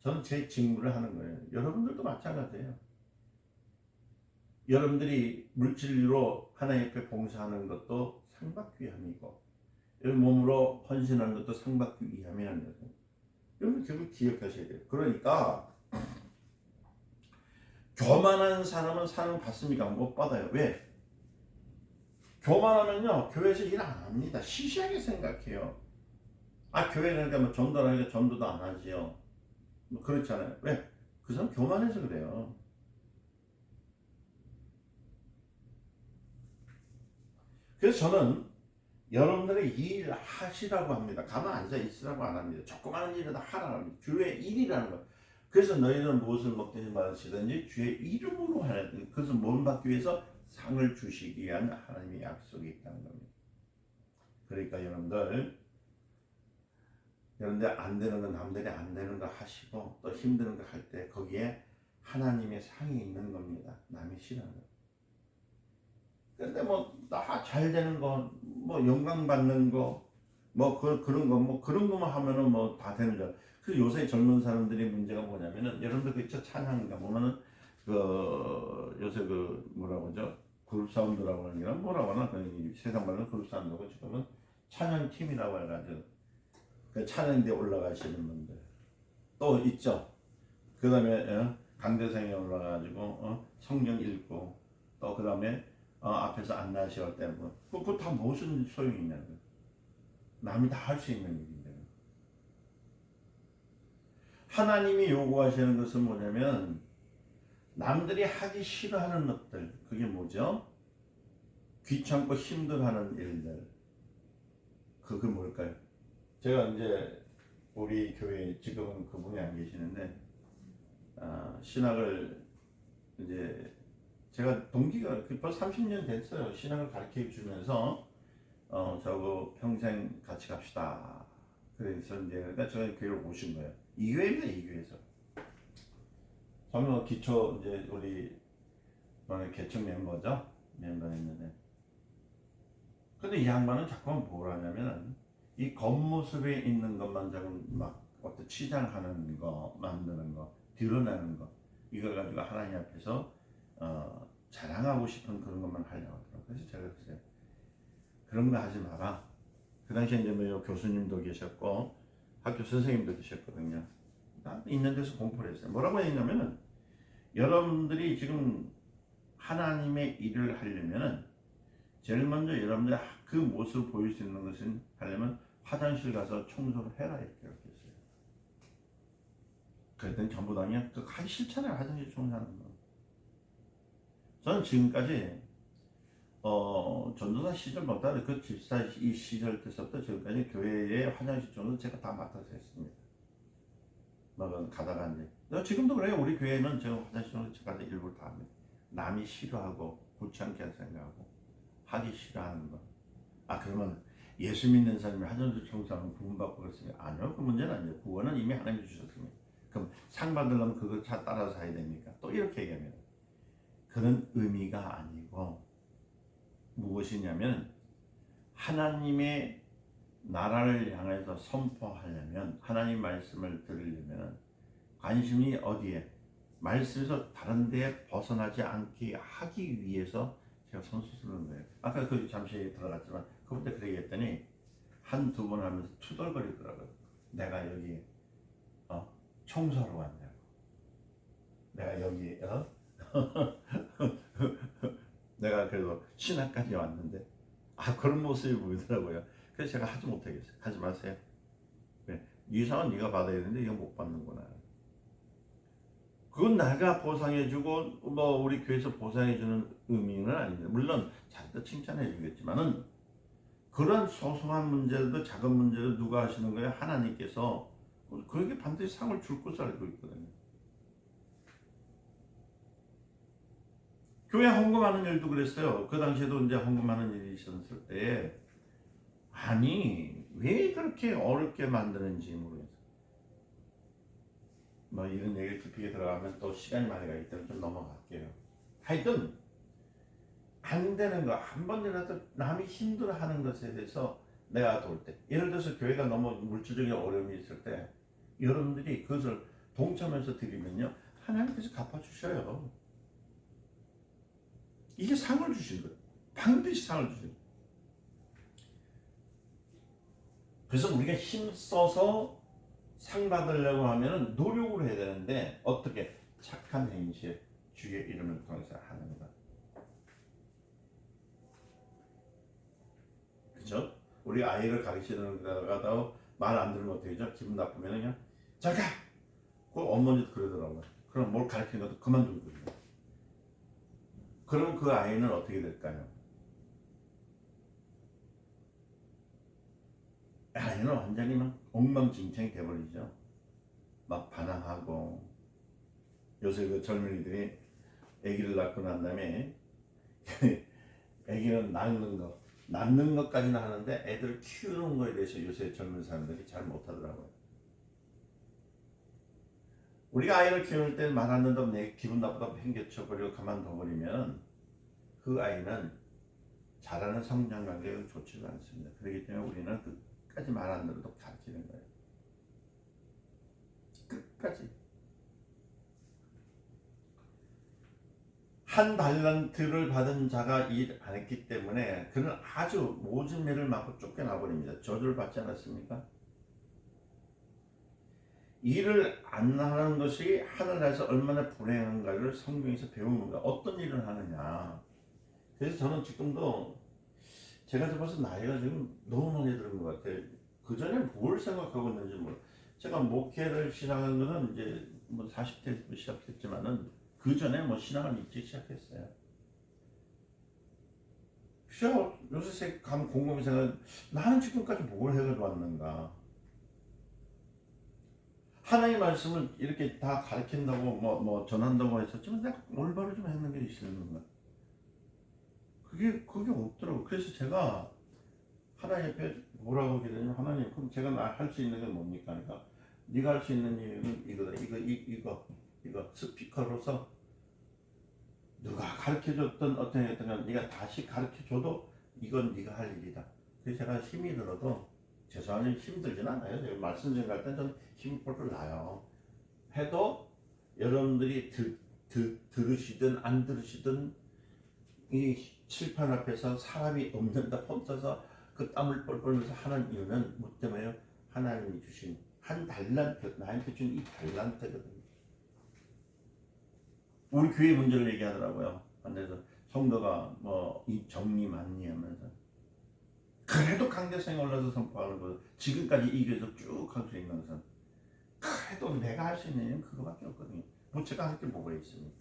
저는 제 직무를 하는 거예요. 여러분들도 마찬가지예요. 여러분들이 물질로 하나님 앞에 봉사하는 것도 상받기 위함이고 몸으로 헌신하는 것도 상받기 위함이라는 거죠. 여러분 결국 기억하셔야 돼요. 그러니까 교만한 사람은 상 받습니까? 못 받아요. 왜? 교만하면요 교회에서 일 안 합니다. 시시하게 생각해요. 아 교회니까 뭐 전도하니까 전도도 안 하지요. 뭐 그렇잖아요. 왜? 그 사람 교만해서 그래요. 그래서 저는 여러분들의 일 하시라고 합니다. 가만 앉아 있으라고 안 합니다. 조그마한 일이라도 하라고 합니다. 주의 일이라는 거. 그래서 너희는 무엇을 먹든지 마시든지 주의 이름으로 하라. 그것을 뭘 받기 위해서 상을 주시기 위한 하나님의 약속이 있다는 겁니다. 그러니까 여러분들 안 되는 거 남들이 안 되는 거 하시고 또 힘드는 거 할 때 거기에 하나님의 상이 있는 겁니다. 남이 싫어하는 거. 근데 뭐 다 잘 되는 거, 뭐 영광 받는 거, 뭐 그런 거, 뭐 그런 거만 하면은 뭐 다 되는 거. 그 요새 젊은 사람들의 문제가 뭐냐면은 여러분들 그쵸 찬양가 보면은 그 요새 그 뭐라고 하죠? 그룹 사운드라고 하는 게 뭐라고 하나? 그 세상 말로 그룹 사운드고 지금은 찬양 팀이라고 해가지고 그 찬양대 올라가시는 분들 또 있죠. 그다음에 강대상에 올라가지고 성경 읽고 또 그다음에 앞에서 안나시할 때 뭐 그거 다 무슨 소용이 있냐고. 남이 다 할 수 있는 일인데. 하나님이 요구하시는 것은 뭐냐면 남들이 하기 싫어하는 것들. 그게 뭐죠? 귀찮고 힘들어하는 일들. 그게 뭘까요? 제가 이제 우리 교회 지금은 그분이 안 계시는데 신학을 이제 제가 동기가 벌써 30년 됐어요. 신학을 가르쳐 주면서 저거 평생 같이 갑시다. 그래서 이제 그러니까 저희 교회로 오신 거예요. 이 교회입니다. 이 교회에서. 보면 기초 이제 우리 개척 멤버죠. 멤버였는데. 근데 이 양반은 자꾸만 뭘 하냐면은 이 겉모습에 있는 것만 자꾸 막 어떤 치장하는 거, 만드는 거, 드러내는 거 이걸 가지고 하나님 앞에서 자랑하고 싶은 그런 것만 하려고 하더라고요. 그래서 제가 그랬어요. 그런 거 하지 마라. 그 당시에 이제 뭐 교수님도 계셨고 학교 선생님도 계셨거든요. 있는 데서 공부를 했어요. 뭐라고 했냐면은 여러분들이 지금 하나님의 일을 하려면은 제일 먼저 여러분들 그 모습을 보일 수 있는 것은 하려면 화장실 가서 청소를 해라 이렇게 했어요. 그랬더니 전부 다 그냥 하기 싫잖아요. 화장실 청소하는 거. 저는 지금까지 전도사 시절부터 그 집사 이 시절 때부터 지금까지 교회의 화장실 청소 제가 다 맡아서 했습니다. 뭐 가다가 이제 지금도 그래요. 우리 교회는 제가 화장실 청소 제가 일부러 다 합니다. 남이 싫어하고 귀찮게 생각하고 하기 싫어하는 거. 그러면 예수 믿는 사람이 화장실 청소하면 구원받고 그렇습니다. 아니요. 그 문제는 아니에요. 구원은 이미 하나님이 주셨습니다. 그럼 상 받으려면 그걸 따라서 해야 됩니까? 또 이렇게 얘기합니다. 그런 의미가 아니고 무엇이냐면 하나님의 나라를 향해서 선포하려면 하나님 말씀을 들으려면 관심이 어디에? 말씀에서 다른 데에 벗어나지 않게 하기 위해서 제가 선수 쓰는 거예요. 아까 그 잠시 들어갔지만 그때 그렇게 했더니 한두 번 하면서 투덜거리더라고요. 내가 여기 청소하러 왔냐고. 내가 여기 내가 그래도 신학까지 왔는데 그런 모습이 보이더라고요. 그래서 제가 하지 못하겠어요. 하지 마세요. 그래. 이 상은 네가 받아야 되는데 이거 못 받는구나. 그건 내가 보상해주고 뭐 우리 교회에서 보상해주는 의미는 아닙니다. 물론 자기도 칭찬해주겠지만은 그런 소소한 문제도 작은 문제도 누가 하시는 거예요? 하나님께서. 그에게 반드시 상을 줄 것을 알고 있거든요. 교회 헌금하는 일도 그랬어요. 그 당시에도 이제 헌금하는 일이 있었을 때에 왜 그렇게 어렵게 만드는지 모르겠어요. 뭐 이런 얘기 깊게 들어가면 또 시간이 많이 가기 때문에 좀 넘어갈게요. 하여튼 안 되는 거 한 번이라도 남이 힘들어하는 것에 대해서 내가 도울 때, 예를 들어서 교회가 너무 물질적인 어려움이 있을 때 여러분들이 그것을 동참해서 드리면요 하나님께서 갚아주셔요. 이게 상을 주신 거예요. 반드시 상을 주신 거예요. 그래서 우리가 힘써서 상 받으려고 하면 노력을 해야 되는데 어떻게? 착한 행실, 주의 이름을 통해서 하는 것. 그죠? 우리 아이를 가르치는 데다가 말 안 들으면 어떻게 되죠? 기분 나쁘면 그냥 잘 가! 그 어머니도 그러더라고요. 그럼 뭘 가르치는 것도 그만두거든요. 그럼 그 아이는 어떻게 될까요? 아이는 완전히 막 엉망진창이 돼버리죠. 막 반항하고. 요새 그 젊은이들이 아기를 낳고 난 다음에 아기는 낳는 것까지는 하는데 애들을 키우는 거에 대해서 요새 젊은 사람들이 잘 못하더라고요. 우리가 아이를 키울 때 말 안 듣는다고 내 기분 나쁘다고 팽개쳐버리고 가만둬버리면 그 아이는 자라는 성장 관계가 좋지가 않습니다. 그렇기 때문에 우리는 끝까지 말 안 들어도 가르치는 거예요. 끝까지. 한 달란트를 받은 자가 일 안 했기 때문에 그는 아주 모진 매를 맞고 쫓겨나 버립니다. 저주를 받지 않았습니까? 일을 안 하는 것이 하늘나라에서 얼마나 불행한가를 성경에서 배우는 거야. 어떤 일을 하느냐. 그래서 저는 지금도 제가 벌써 나이가 지금 너무 많이 들은 것 같아요. 그 전에 뭘 생각하고 있는지 몰라. 제가 목회를 시작한 것은 이제 뭐 40대부터 시작했지만은 그 전에 뭐 신앙을 일찍 시작했어요. 요새 감 곰곰이 생각, 나는 지금까지 뭘 해가지고 왔는가? 하나님의 말씀을 이렇게 다 가르친다고 뭐 전한다고 했었지만 내가 올바로 좀 했는 게 있었는가? 그게 없더라고. 그래서 제가 하나님 앞에 뭐라고 기도했냐면, 하나님 그럼 제가 할 수 있는 건 뭡니까? 그러니까 네가 할 수 있는 일은 이거다. 이거 이거 스피커로서 누가 가르쳐줬던 어떤 건 네가 다시 가르쳐줘도 이건 네가 할 일이다. 그래서 제가 힘이 들어도 죄송하지만 힘들진 않아요. 제가 말씀 전할 때 저는 힘이 펄펄 나요. 해도 여러분들이 들으시든 안 들으시든 이 칠판 앞에서 사람이 없는데 혼자서 그 땀을 뻘뻘 흘려서 하는 이유는 뭐 때문에요? 하나님이 주신 한 달란트, 나한테 준 이 달란트거든요. 우리 교회 문제를 얘기하더라고요. 안에서 성도가 뭐 이 정리 맞니 하면서 그래도 강대상에 올라서 선포하는 거 지금까지 이 교회에서 쭉 할 수 있는 것은 그래도 내가 할 수 있는 일은 그거밖에 없거든요. 뭐 제가 할 게 뭐가 있습니까?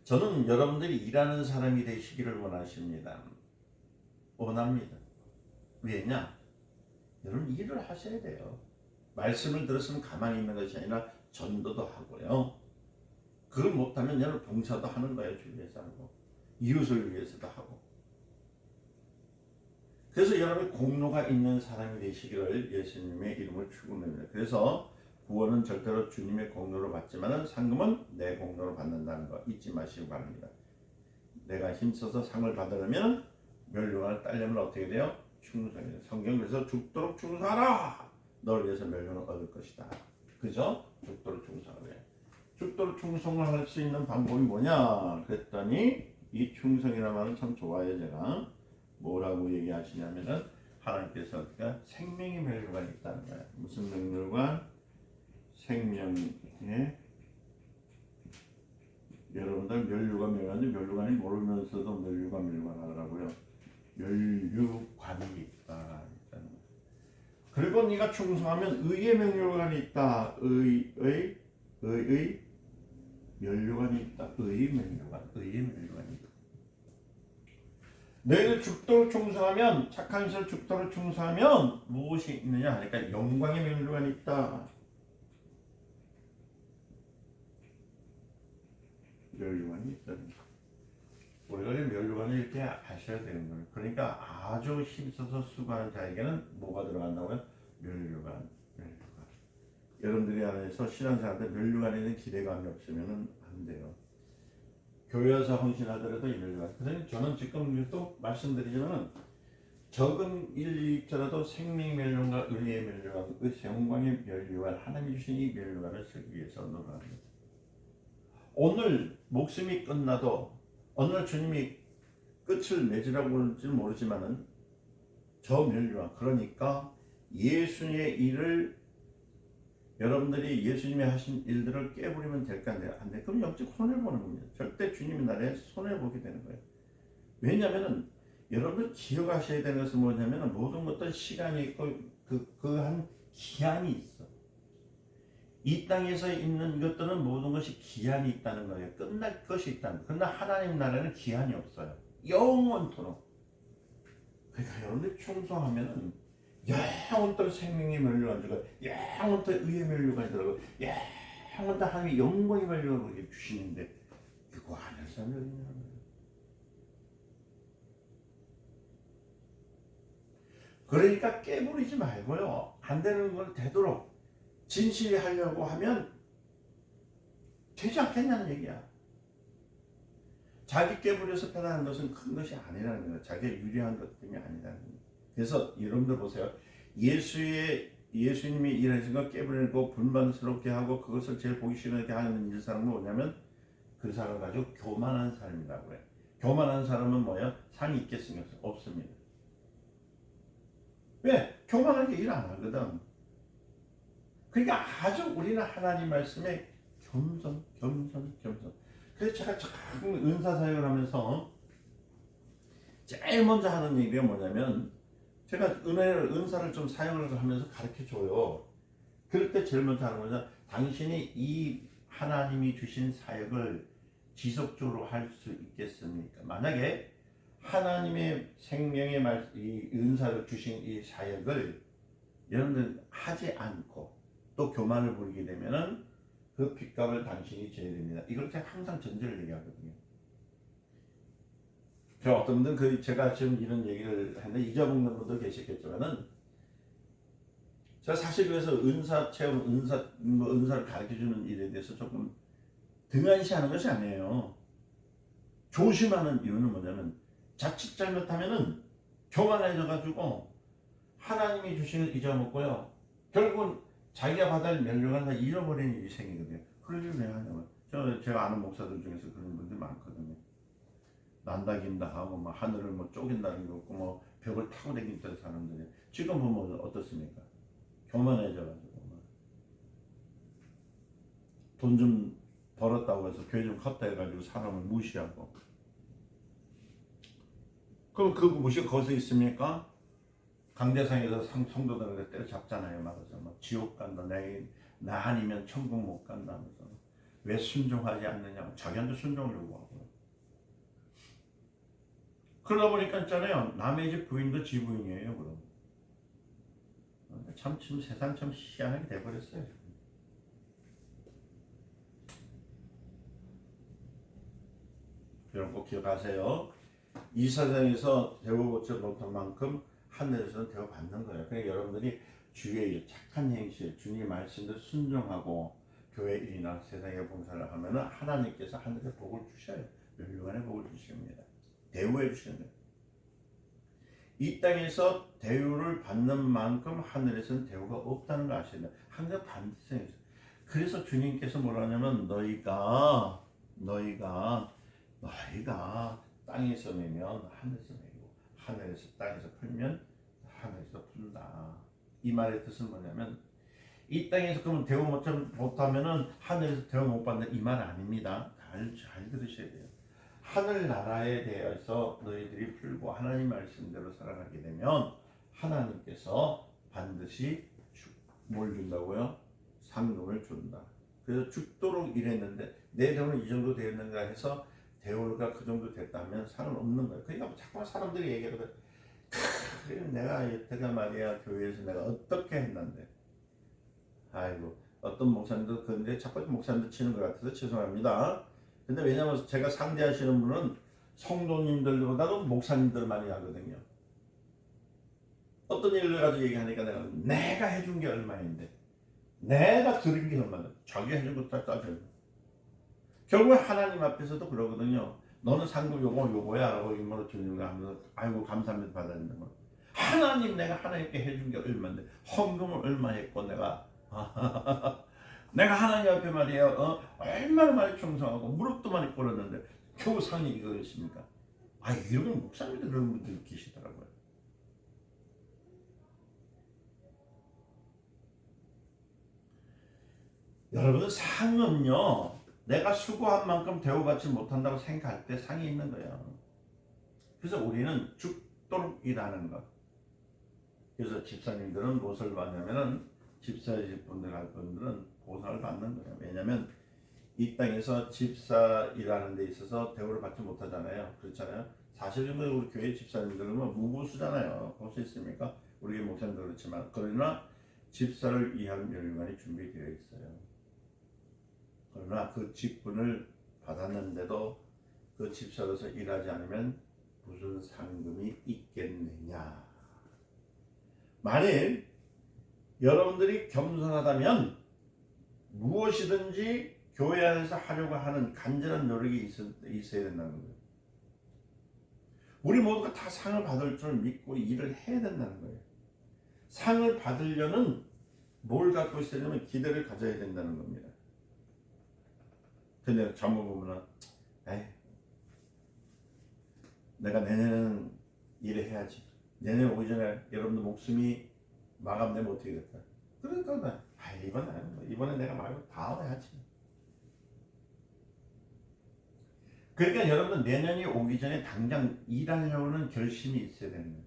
저는 여러분들이 일하는 사람이 되시기를 원합니다. 왜냐? 여러분 일을 하셔야 돼요. 말씀을 들었으면 가만히 있는 것이 아니라 전도도 하고요. 그걸 못하면 여러분 봉사도 하는 거예요. 주위에서 하고 이웃을 위해서도 하고. 그래서 여러분이 공로가 있는 사람이 되시기를 예수님의 이름으로 축원합니다. 그래서 구원은 절대로 주님의 공로로 받지만 상금은 내 공로로 받는다는 거 잊지 마시기 바랍니다. 내가 힘써서 상을 받으려면 멸류관을 따려면 어떻게 돼요? 충성이에요. 성경 그래서 죽도록 충성하라. 너를 위해서 멸류관을 얻을 것이다. 그죠? 죽도록 충성하래. 죽도록 충성을 할 수 있는 방법이 뭐냐? 그랬더니 이 충성이라는 말은 참 좋아요. 제가 뭐라고 얘기하시냐면은 하나님께서 생명의 멸류관이 있다는 거예요. 무슨 멸류관? 생명의 여러분들 멸류관이 모르면서도 멸류관 하더라고요. 멸류관이 있다. 그리고 네가 충성하면 의의 멸류관이 있다. 의의 멸류관이 있다. 의의 멸류관이 있다. 너희들 죽도록 충성하면 착한 시를 죽도록 충성하면 무엇이 있느냐 하니까 영광의 멸류관이 있다. 멸류관이 있다. 우리가 멸류관을 이렇게 하셔야 되는 거예요. 그러니까 아주 힘써서 수고하는 자에게는 뭐가 들어간다고요? 멸류관. 여러분들이 안에서 신앙생활 때 멸류관에 대한 기대감이 없으면 안 돼요. 교회 와서 헌신하더라도 이 멸류관. 그래서 저는 지금 또 말씀드리지만 적은 일일자라도 생명의 멸류관과 의의 멸류관, 영광의 멸류관, 하나님이 주신 이 멸류관을 쓰기 위해서 노력합니다. 오늘 목숨이 끝나도 어느 날 주님이 끝을 맺으라고 그런지 모르지만은 저 멸류관, 그러니까 예수님의 일을 여러분들이 예수님이 하신 일들을 깨버리면 될까 안 돼? 그럼 영적 손해보는 겁니다. 절대 주님의 나라에 손해보게 되는 거예요. 왜냐하면 여러분들 기억하셔야 되는 것은 뭐냐면 모든 것도 시간이 있고 그 한 기한이 있어. 이 땅에서 있는 것들은 모든 것이 기한이 있다는 거예요. 끝날 것이 있다는 거예요. 그러나 하나님 나라는 기한이 없어요. 영원토록. 그러니까 여러분들 충성하면은 영원토록 생명의 멸류관 주고 영원토록 의의 멸류관이 들어가고 영원토록 하나님의 영광의 멸류관을 주시는데 그거 안 할 사람이 어딨냐. 그러니까 깨부리지 말고요. 안 되는 걸 되도록 진실히 하려고 하면 되지 않겠냐는 얘기야. 자기 깨부려서 편안한 것은 큰 것이 아니라는 거예요. 자기가 유리한 것 때문에 아니라는 거예요. 그래서 여러분들 보세요. 예수님이 일하신 거 깨부리고 불만스럽게 하고 그것을 제일 보기 싫게 하는 일 사람은 뭐냐면 그 사람을 가지고 교만한 사람이라고 해요. 교만한 사람은 뭐예요? 상이 있겠습니까? 없습니다. 왜? 교만하게 일 안 하거든. 그러니까 아주 우리는 하나님 말씀에 겸손. 그래서 제가 자꾸 은사 사역을 하면서 제일 먼저 하는 얘기가 뭐냐면 제가 은사를 좀 사용을 하면서 가르쳐 줘요. 그럴 때 제일 먼저 하는 거는 당신이 이 하나님이 주신 사역을 지속적으로 할 수 있겠습니까? 만약에 하나님의 생명의 이 은사를 주신 이 사역을 여러분들 하지 않고 또 교만을 부리게 되면은 그 핏값을 당신이 져야 됩니다. 이걸 제가 항상 전제를 얘기하거든요. 저 어떤 분들은 제가 지금 이런 얘기를 하는데 잊어먹는 분도 계시겠지만은 제가 사실 그래서 은사 체험, 은사를 가르쳐주는 일에 대해서 조금 등한시하는 것이 아니에요. 조심하는 이유는 뭐냐면 자칫 잘못하면은 교만해져가지고 하나님이 주신 걸 잊어먹고요. 결국은 자기가 받을 면류관을 다 잃어버리는 일이 생기거든요. 그럴 일을 왜 하냐면 제가 아는 목사들 중에서 그런 분들이 많거든요. 난다 긴다 하고 뭐 하늘을 뭐 쪼갠다는 게 없고 뭐 벽을 타고 다니는 사람들이 지금 보면 어떻습니까? 교만해져가지고 돈 좀 벌었다고 해서 교회 좀 컸다 해가지고 사람을 무시하고 그럼 그 무시가 거기서 있습니까? 강대상에서 성도들을 때려잡잖아요. 말하자 뭐 지옥 간다 나 아니면 천국 못 간다면서 왜 순종하지 않느냐고 자기한테 순종을 요구하고 그러다 보니까 있잖아요. 남의 집 부인도 지 부인이에요. 그럼 참 지금 세상 참 희한하게 돼버렸어요. 여러분 꼭 기억하세요. 이 세상에서 대우받지 못한 만큼 하늘에서는 대우받는 거예요. 그러니까 여러분들이 주의 일, 착한 행실, 주님 말씀을 순종하고 교회 일이나 세상의 봉사를 하면은 하나님께서 하늘에 복을 주셔요. 멸류관에 복을 주십니다. 대우해 주시는 거예요. 이 땅에서 대우를 받는 만큼 하늘에서는 대우가 없다는 거 아시나요? 항상 반대성이 있어요. 그래서 주님께서 뭐라 하냐면 너희가 땅에서 매면 하늘에서 매고 하늘에서 땅에서 풀면 하늘에서 푼다. 이 말의 뜻은 뭐냐면 이 땅에서 그러면 대우 못하면은 하늘에서 대우 못 받는 이 말 아닙니다. 잘 들으셔야 돼요. 하늘나라에 대해서 너희들이 풀고 하나님 말씀대로 살아가게 되면 하나님께서 반드시 뭘 준다고요? 상금을 준다. 그래서 죽도록 일했는데 내 대우는 이 정도 되었는가 해서 대우가 그 정도 됐다면 상관없는 거예요. 그러니까 자꾸 사람들이 얘기하거든. 내가 여태가 말이야 교회에서 내가 어떻게 했는데 아이고 어떤 목사님도 그런데 자꾸 목사님도 치는 것 같아서 죄송합니다. 근데 왜냐면 제가 상대하시는 분은 성도님들보다도 목사님들 많이 하거든요. 어떤 일을 가지고 얘기하니까 내가 해준 게 얼마인데 내가 들은 게 얼마인데 자기 해준 것도 따져요. 결국에 하나님 앞에서도 그러거든요. 너는 상금 요거야 라고 임무로 주님과 하면서 아이고 감사합니다 받아야 된다고. 하나님 내가 하나님께 해준 게 얼마인데 헌금을 얼마 했고 내가 하나님 앞에 말이에요. 얼마나 많이 충성하고 무릎도 많이 꿇었는데 겨우 상이 이거였습니까? 이런 목사님들 그런 분들 계시더라고요. 여러분 상은요 내가 수고한 만큼 대우받지 못한다고 생각할 때 상이 있는 거예요. 그래서 우리는 죽도록 일하는 것. 그래서 집사님들은 무엇을 받냐면은 집사일 분들 할 분들은 보상을 받는 거예요. 왜냐하면 이 땅에서 집사 일하는 데 있어서 대우를 받지 못하잖아요. 그렇잖아요. 사실은 우리 교회 집사님들은 무고수잖아요. 볼 수 있습니까? 우리 목사님도 그렇지만 그러나 집사를 위한 멸류관이 준비되어 있어요. 그러나 그 직분을 받았는데도 그 집사로서 일하지 않으면 무슨 상금이 있겠느냐. 만일 여러분들이 겸손하다면 무엇이든지 교회 안에서 하려고 하는 간절한 노력이 있어야 된다는 거예요. 우리 모두가 다 상을 받을 줄 믿고 일을 해야 된다는 거예요. 상을 받으려는 뭘 갖고 있어야 되냐면 기대를 가져야 된다는 겁니다. 근데 잘못 보면은 내가 내년에는 일을 해야지. 내년 오기 전에 여러분들 목숨이 마감되면 어떻게 될까? 그러니까 이번에 내가 말고 다음에 하지. 그러니까 여러분 내년이 오기 전에 당장 일하려는 결심이 있어야 되는 거예요.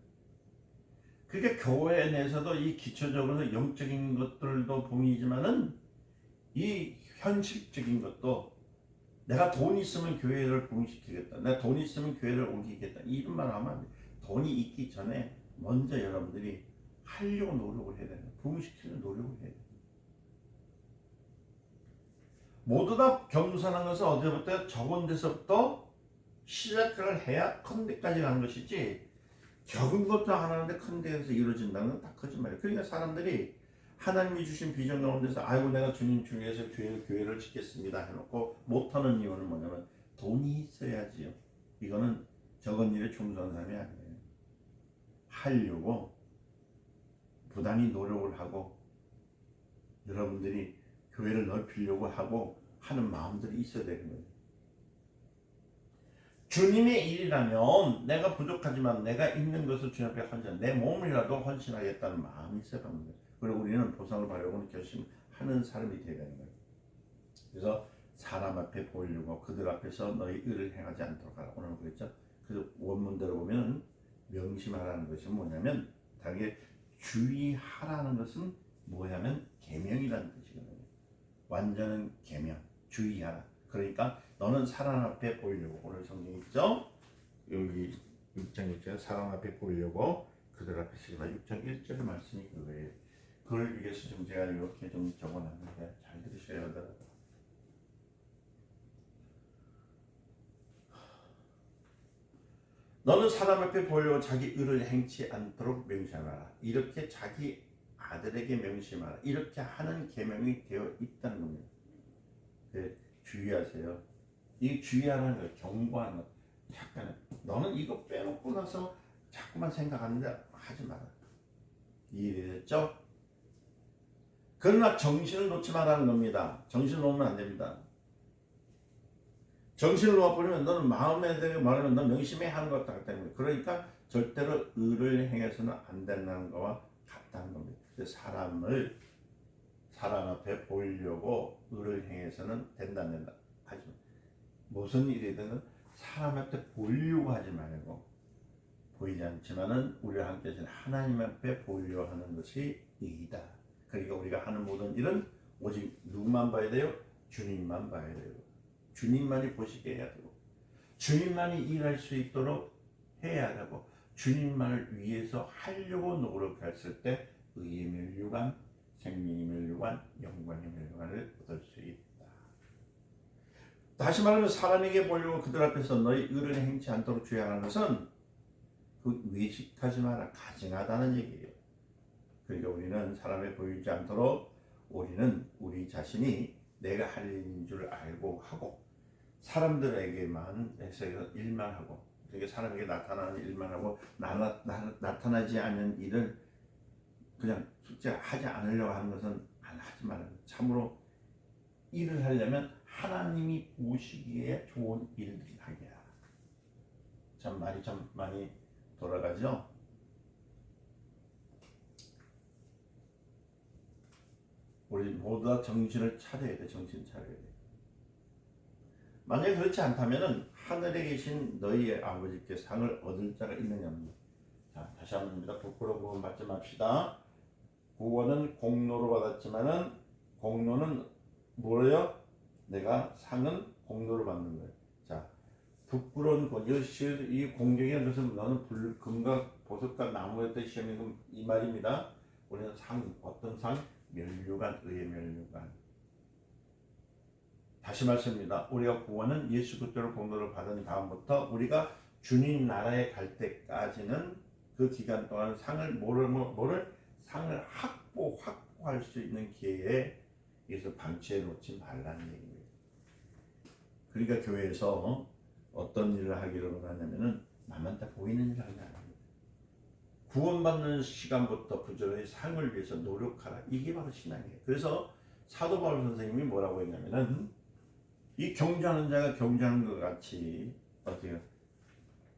그러니까 교회 내에서도 이 기초적으로 영적인 것들도 봉이지만은 이 현실적인 것도 내가 돈 있으면 교회를 부흥시키겠다. 내가 돈 있으면 교회를 옮기겠다. 이런 말 하면 안 돼. 돈이 있기 전에 먼저 여러분들이 하려고 노력을 해야 돼요. 부흥시키는 노력을 해야 돼요. 모두 다 겸손한 것은 어제부터 적은 데서부터 시작을 해야 큰 데까지 가는 것이지 적은 것도 안 하는데 큰 데에서 이루어진다는 건 다 거짓말이에요. 그러니까 사람들이 하나님이 주신 비전 가운데서 아이고 내가 주님 중에서 교회를 짓겠습니다 해놓고 못하는 이유는 뭐냐면 돈이 있어야지요. 이거는 적은 일에 충성한 사람이 아니에요. 하려고 부단히 노력을 하고 여러분들이 교회를 넓히려고 하고 하는 마음들이 있어야 되는 거예요. 주님의 일이라면 내가 부족하지만 내가 있는 것을 주님 앞에 헌신, 내 몸이라도 헌신하겠다는 마음이 있어야 합니다. 그리고 우리는 보상을 받으려고 결심하는 사람이 되어야 되는 거예요. 그래서 사람 앞에 보이려고 그들 앞에서 너희 의를 행하지 않도록 하라. 오늘 그랬죠. 그래서 원문대로 보면 명심하라는 것이 뭐냐면 당연히 주의하라는 것은 뭐냐면 계명이라는 뜻이거든요. 완전한 계명, 주의하라. 그러니까 너는 사람 앞에 보이려고, 오늘 성경에 있죠? 여기 6장 1절 사람 앞에 보이려고 그들 앞에 서기라. 6장 1절의 말씀이 그거예요. 그걸 위해서 좀 제가 이렇게 좀 적어놨는데 잘 들으셔야 하더라고요. 너는 사람 앞에 보이려고 자기 의를 행치 않도록 명심하라. 이렇게 자기 아들에게 명심하라. 이렇게 하는 계명이 되어 있다는 겁니다. 주의하세요. 이 주의하는 거, 경고하는 거. 잠깐, 너는 이거 빼놓고 나서 자꾸만 생각하는데 하지 마라. 이해됐죠? 그러나 정신을 놓지 말라는 겁니다. 정신을 놓으면 안 됩니다. 정신을 놓아버리면 너는 마음에 대해 말하면 너 명심해야 하는 것 같기 때문에, 그러니까 절대로 의를 행해서는 안 된다는 거와 같다는 겁니다. 사람 앞에 보이려고 의를 행해서는 된다 안 된다 하지 마. 무슨 일이든 사람 앞에 보이려고 하지 말고, 보이지 않지만은 우리와 함께 하신 하나님 앞에 보이려고 하는 것이 의이다. 그러니까 우리가 하는 모든 일은 오직 누구만 봐야 돼요? 주님만 봐야 돼요. 주님만이 보시게 해야 되고, 주님만이 일할 수 있도록 해야 되고, 주님만을 위해서 하려고 노력했을 때 의의 면류관, 생명의 면류관, 영광의 면류관을 얻을 수 있다. 다시 말하면 사람에게 보려고 그들 앞에서 너희 의를 행치 않도록 주의하는 것은 그 외식하지 마라, 가증하다는 얘기예요. 그러니까 우리는 사람에 보이지 않도록 우리는 우리 자신이 내가 할 일인 줄 알고 하고, 사람들에게만 해서 일만 하고, 그러니까 사람에게 나타나는 일만 하고 나타나지 않는 일은 그냥 숙제하지 않으려고 하는 것은 안 하지 말아요. 참으로 일을 하려면 하나님이 보시기에 좋은 일들을 하게 하라. 참 말이 참 많이 돌아가죠. 우리 모두 다 정신을 차려야 돼. 정신 차려야 돼. 만약에 그렇지 않다면은 하늘에 계신 너희의 아버지께 상을 얻을 자가 있느냐입니다. 자, 다시 한번입니다. 부끄러운 구원 받지 맙시다. 구원은 공로로 받았지만은 공로는 뭐예요? 내가 상은 공로로 받는 거예요. 자, 부끄러운 구원, 이 공경이라는 것은 너는 금과 보석과 나무에 뜻이면 이 말입니다. 우리는 상, 어떤 상? 면류관, 의의 면류관. 다시 말씀입니다. 우리가 구원은 예수 그리스도로 공로를 받은 다음부터 우리가 주님 나라에 갈 때까지는 그 기간 동안 상을 상을 확보할 수 있는 기회에 그래서 방치해 놓지 말라는 얘기입니다. 그러니까 교회에서 어떤 일을 하기를 원하냐면은 남한테 보이는 일을 하지 않습니다. 구원받는 시간부터 부지런히 상을 위해서 노력하라. 이게 바로 신앙이에요. 그래서 사도 바울 선생님이 뭐라고 했냐면은 이 경주하는 자가 경주하는 것 같이 어떻게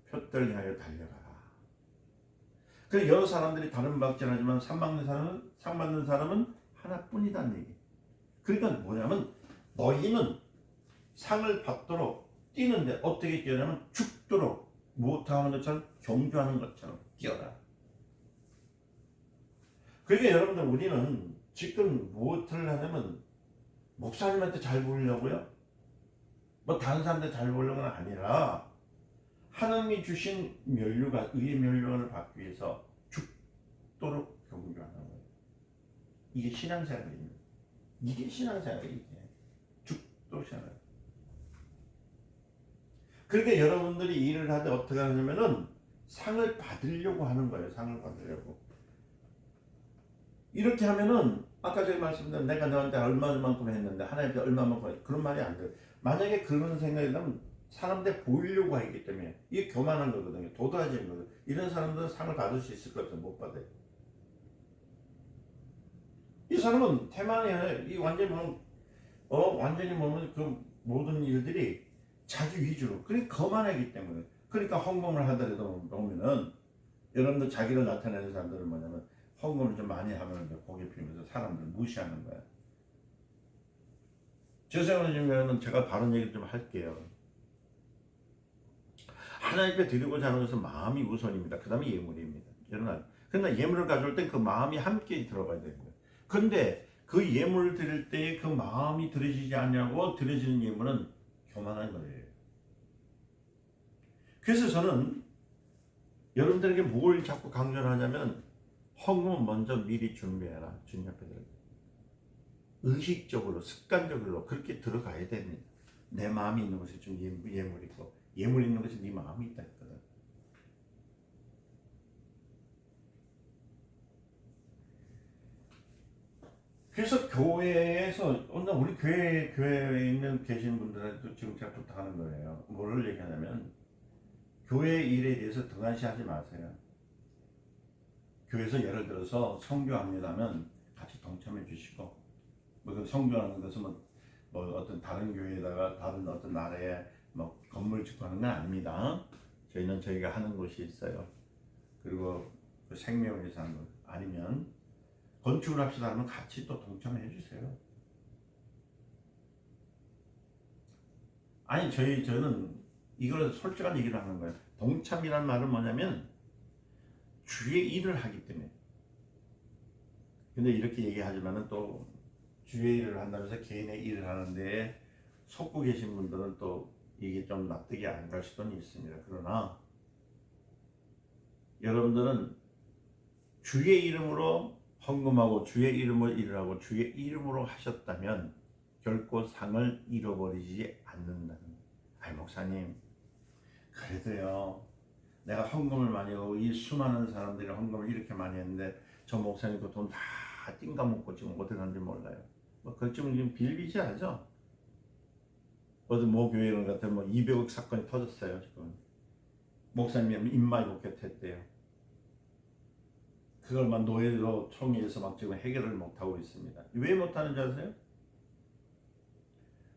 표대를 향하여 달려가라. 그래 여러 사람들이 다른 박질하지만 상 받는 사람은 하나뿐이다는 얘기. 그러니까 뭐냐면 너희는 상을 받도록 뛰는데 어떻게 뛰냐면 죽도록 못하는 것처럼 경주하는 것처럼 뛰어라. 그러니까 여러분들 우리는 지금 무엇을 하냐면 목사님한테 잘 보이려고요? 뭐 다른 사람한테 잘 보이려는 건 아니라 하나님이 주신 면류관, 의의 면류관을 받기 위해서 죽도록 경주하는 거예요. 이게 신앙생활입니다. 이게 신앙생활이에요. 죽도록 생활. 그러니까 여러분들이 일을 하되 어떻게 하냐면은 상을 받으려고 하는 거예요. 상을 받으려고. 이렇게 하면은 아까 제가 말씀드린 내가 너한테 얼마만큼 했는데 하나님께 얼마만큼 했 그런 말이 안 돼요. 만약에 그런 생각이 나면 사람들 보이려고 하기 때문에 이게 교만한 거거든요. 도도해지는 거거든요. 이런 사람들은 상을 받을 수 있을 것 같아요. 못 받아요. 이 사람은 태만이에요. 이 완전히 완전히 그 모든 일들이 자기 위주로 그러니까 거만하기 때문에 그러니까 헌금을 하더라도 보면은 여러분들 자기를 나타내는 사람들은 뭐냐면 헌금을 좀 많이 하면 고개 피면서 사람들 무시하는 거야. 제 생각에는 제가 바른 얘기 좀 할게요. 하나님께 드리고자 하는 것은 마음이 우선입니다. 그 다음에 예물입니다. 여러분, 그러나 예물을 가져올 때 그 마음이 함께 들어가야 되는 거예요. 근데 그 예물을 드릴 때 그 마음이 들어지지 않냐고 드려지는 예물은 교만한 거예요. 그래서 저는 여러분들에게 뭘 자꾸 강조를 하냐면 헌금은 먼저 미리 준비해라. 주님 앞에 들어가. 의식적으로 습관적으로 그렇게 들어가야 됩니다. 내 마음이 있는 것이 좀 예물이고 예물 있는 것이 네 마음이 있다 했거든. 그래서 교회에서 오늘 우리 교회에 있는 계신 분들한테 지금 제가 부탁하는 거예요. 뭐를 얘기하냐면 교회 일에 대해서 등한시하지 마세요. 교회에서 예를 들어서 성교합니다면 같이 동참해 주시고 뭐 성교하는 것은 뭐 어떤 다른 교회에다가 다른 어떤 나라에 뭐 건물 짓고 하는 건 아닙니다. 저희는 저희가 하는 곳이 있어요. 그리고 그 생명을 위해서 하는 것 아니면 건축을 합시다 하면 같이 또 동참해 주세요. 아니 저는 이걸 솔직한 얘기를 하는 거예요. 동참이란 말은 뭐냐면 주의 일을 하기 때문에. 근데 이렇게 얘기하지만은 또 주의 일을 한다면서 개인의 일을 하는데 속고 계신 분들은 또 이게 좀 납득이 안 갈 수도 있습니다. 그러나 여러분들은 주의 이름으로 헌금하고 주의 이름으로 일을 하고 주의 이름으로 하셨다면 결코 상을 잃어버리지 않는다는 거예요. 아이 목사님 그래도요 내가 헌금을 많이 하고 이 수많은 사람들이 헌금을 이렇게 많이 했는데 저 목사님 그 돈 다 띵가먹고 지금 어디 갔는지 몰라요. 뭐 그쯤 지금 빌비지하죠. 어디 모 교회 같은 뭐 200억 사건이 터졌어요 지금. 목사님이 입마이 목격했대요. 그걸 막 노예로 총회에서 막 지금 해결을 못하고 있습니다. 왜 못하는지 아세요?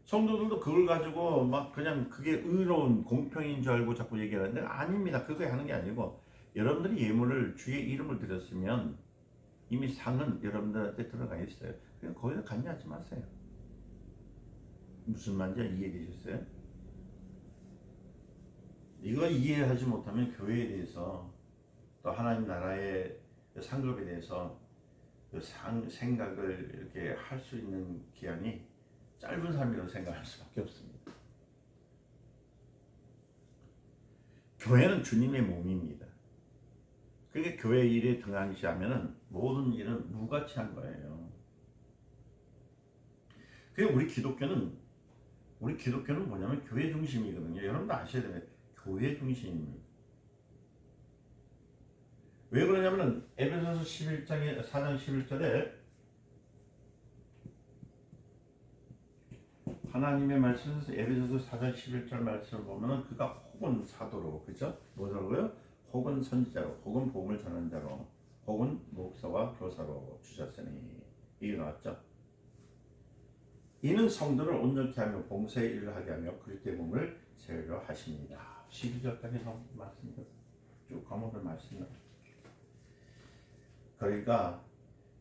성도들도 그걸 가지고 막 그냥 그게 의로운 공평인 줄 알고 자꾸 얘기하는데 아닙니다. 그거 하는 게 아니고 여러분들이 예물을 주의 이름을 드렸으면 이미 상은 여러분들한테 들어가 있어요. 그냥 거기다 관여하지 마세요. 무슨 말인지 이해되셨어요? 이거 이해하지 못하면 교회에 대해서 또 하나님 나라의 상급에 대해서 그 생각을 이렇게 할 수 있는 기간이 짧은 삶이라고 생각할 수밖에 없습니다. 교회는 주님의 몸입니다. 그게 교회 일에 등한시하면은 모든 일은 무가치한 거예요. 그게 우리 기독교는 뭐냐면 교회 중심이거든요. 여러분도 아셔야 됩니다. 교회 중심입니다. 왜 그러냐면은 에베소서 11장에 4장 11절에 하나님의 말씀에서 에베소서 4장 11절 말씀을 보면은 그가 혹은 사도로 그죠? 뭐라고요? 혹은 선지자로 혹은 복음을 전하는 자로 혹은 목사와 교사로 주셨으니 이게 나왔죠. 이는 성도를 온전케 하며 봉사의 일을 하게 하며 그리스도의 몸을 세우려 하십니다. 12절까지 말씀입니다. 쭉 과목을 말씀합니다. 그러니까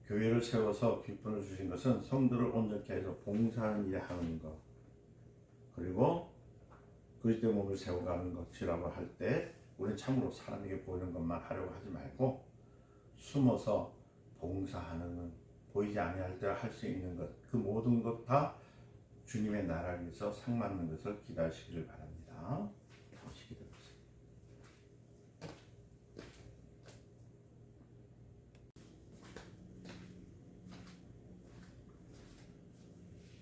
교회를 세워서 기쁨을 주신 것은 성도를 온전케 해서 봉사하는 일을 하는 것 그리고 그리스도의 몸을 세워가는 것이라고 할 때 우리는 참으로 사람에게 보이는 것만 하려고 하지 말고 숨어서 봉사하는 보이지 아니할 때 할 수 있는 것 그 모든 것 다 주님의 나라를 위해서 상맞는 것을 기다리시기를 바랍니다.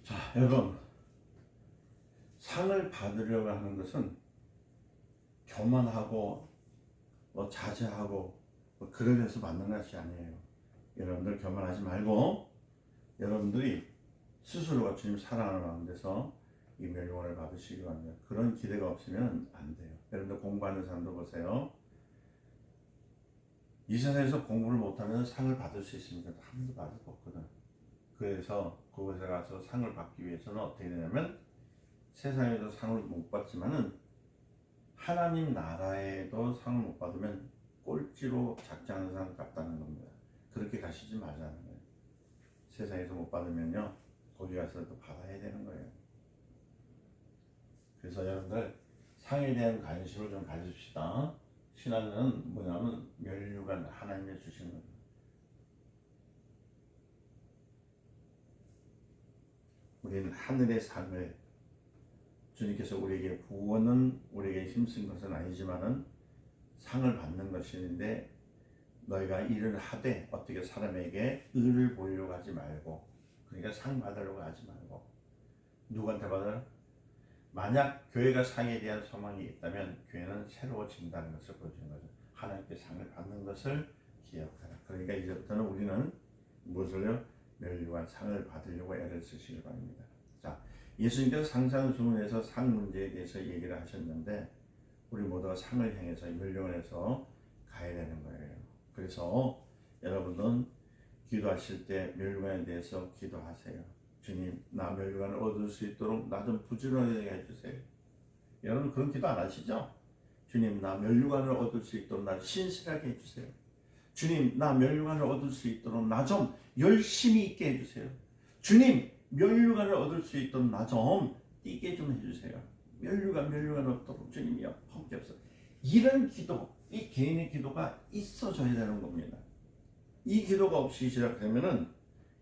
자, 여러분 상을 받으려고 하는 것은 교만하고 뭐 자제하고 뭐 그러면서 받는 것이 아니에요. 여러분들 교만하지 말고 여러분들이 스스로가 주님 사랑하는 마음에서 이 멸류관을 받으시기 바랍니다. 그런 기대가 없으면 안 돼요. 여러분들 공부하는 사람도 보세요. 이 세상에서 공부를 못하면 상을 받을 수 있습니까? 한 번도 받을 수 없거든. 그래서 그곳에 가서 상을 받기 위해서는 어떻게 되냐면 세상에도 상을 못 받지만은 하나님 나라에도 상을 못 받으면 꼴찌로 작정하는 사람 같다는 겁니다. 그렇게 가시지 말자는 거예요. 세상에서 못 받으면요 거기 가서 또 받아야 되는 거예요. 그래서 여러분들 상에 대한 관심을 좀 가집시다. 신앙은 뭐냐면 멸류관 하나님이 주시는 거예요. 우리는 하늘의 상을 주님께서 우리에게 구원은 우리에게 힘쓴 것은 아니지만은 상을 받는 것인데 너희가 일을 하되 어떻게 사람에게 의를 보이려고 하지 말고 그러니까 상 받으려고 하지 말고 누구한테 받아요? 만약 교회가 상에 대한 소망이 있다면 교회는 새로워진다는 것을 보여주는 거죠. 하나님께 상을 받는 것을 기억하라. 그러니까 이제부터는 우리는 무엇을요? 멸류관 상을 받으려고 애를 쓰시기 바랍니다. 자, 예수님께서 상상을 주문해서 상 문제에 대해서 얘기를 하셨는데 우리 모두가 상을 향해서 멸류관에서 가야 되는 거예요. 그래서 여러분은 기도하실 때 멸류관에 대해서 기도하세요. 주님, 나 멸류관을 얻을 수 있도록 나 좀 부지런하게 해주세요. 여러분 그런 기도 안 하시죠? 주님, 나 멸류관을 얻을 수 있도록 나 신실하게 해주세요. 주님, 나 멸류관을 얻을 수 있도록 나 좀 열심히 있게 해주세요. 주님, 멸류관을 얻을 수 있도록 나 좀 뛰게 좀 해주세요. 멸류관 얻도록 주님이여 함께 없어. 이런 기도, 이 개인의 기도가 있어져야 되는 겁니다. 이 기도가 없이 시작되면은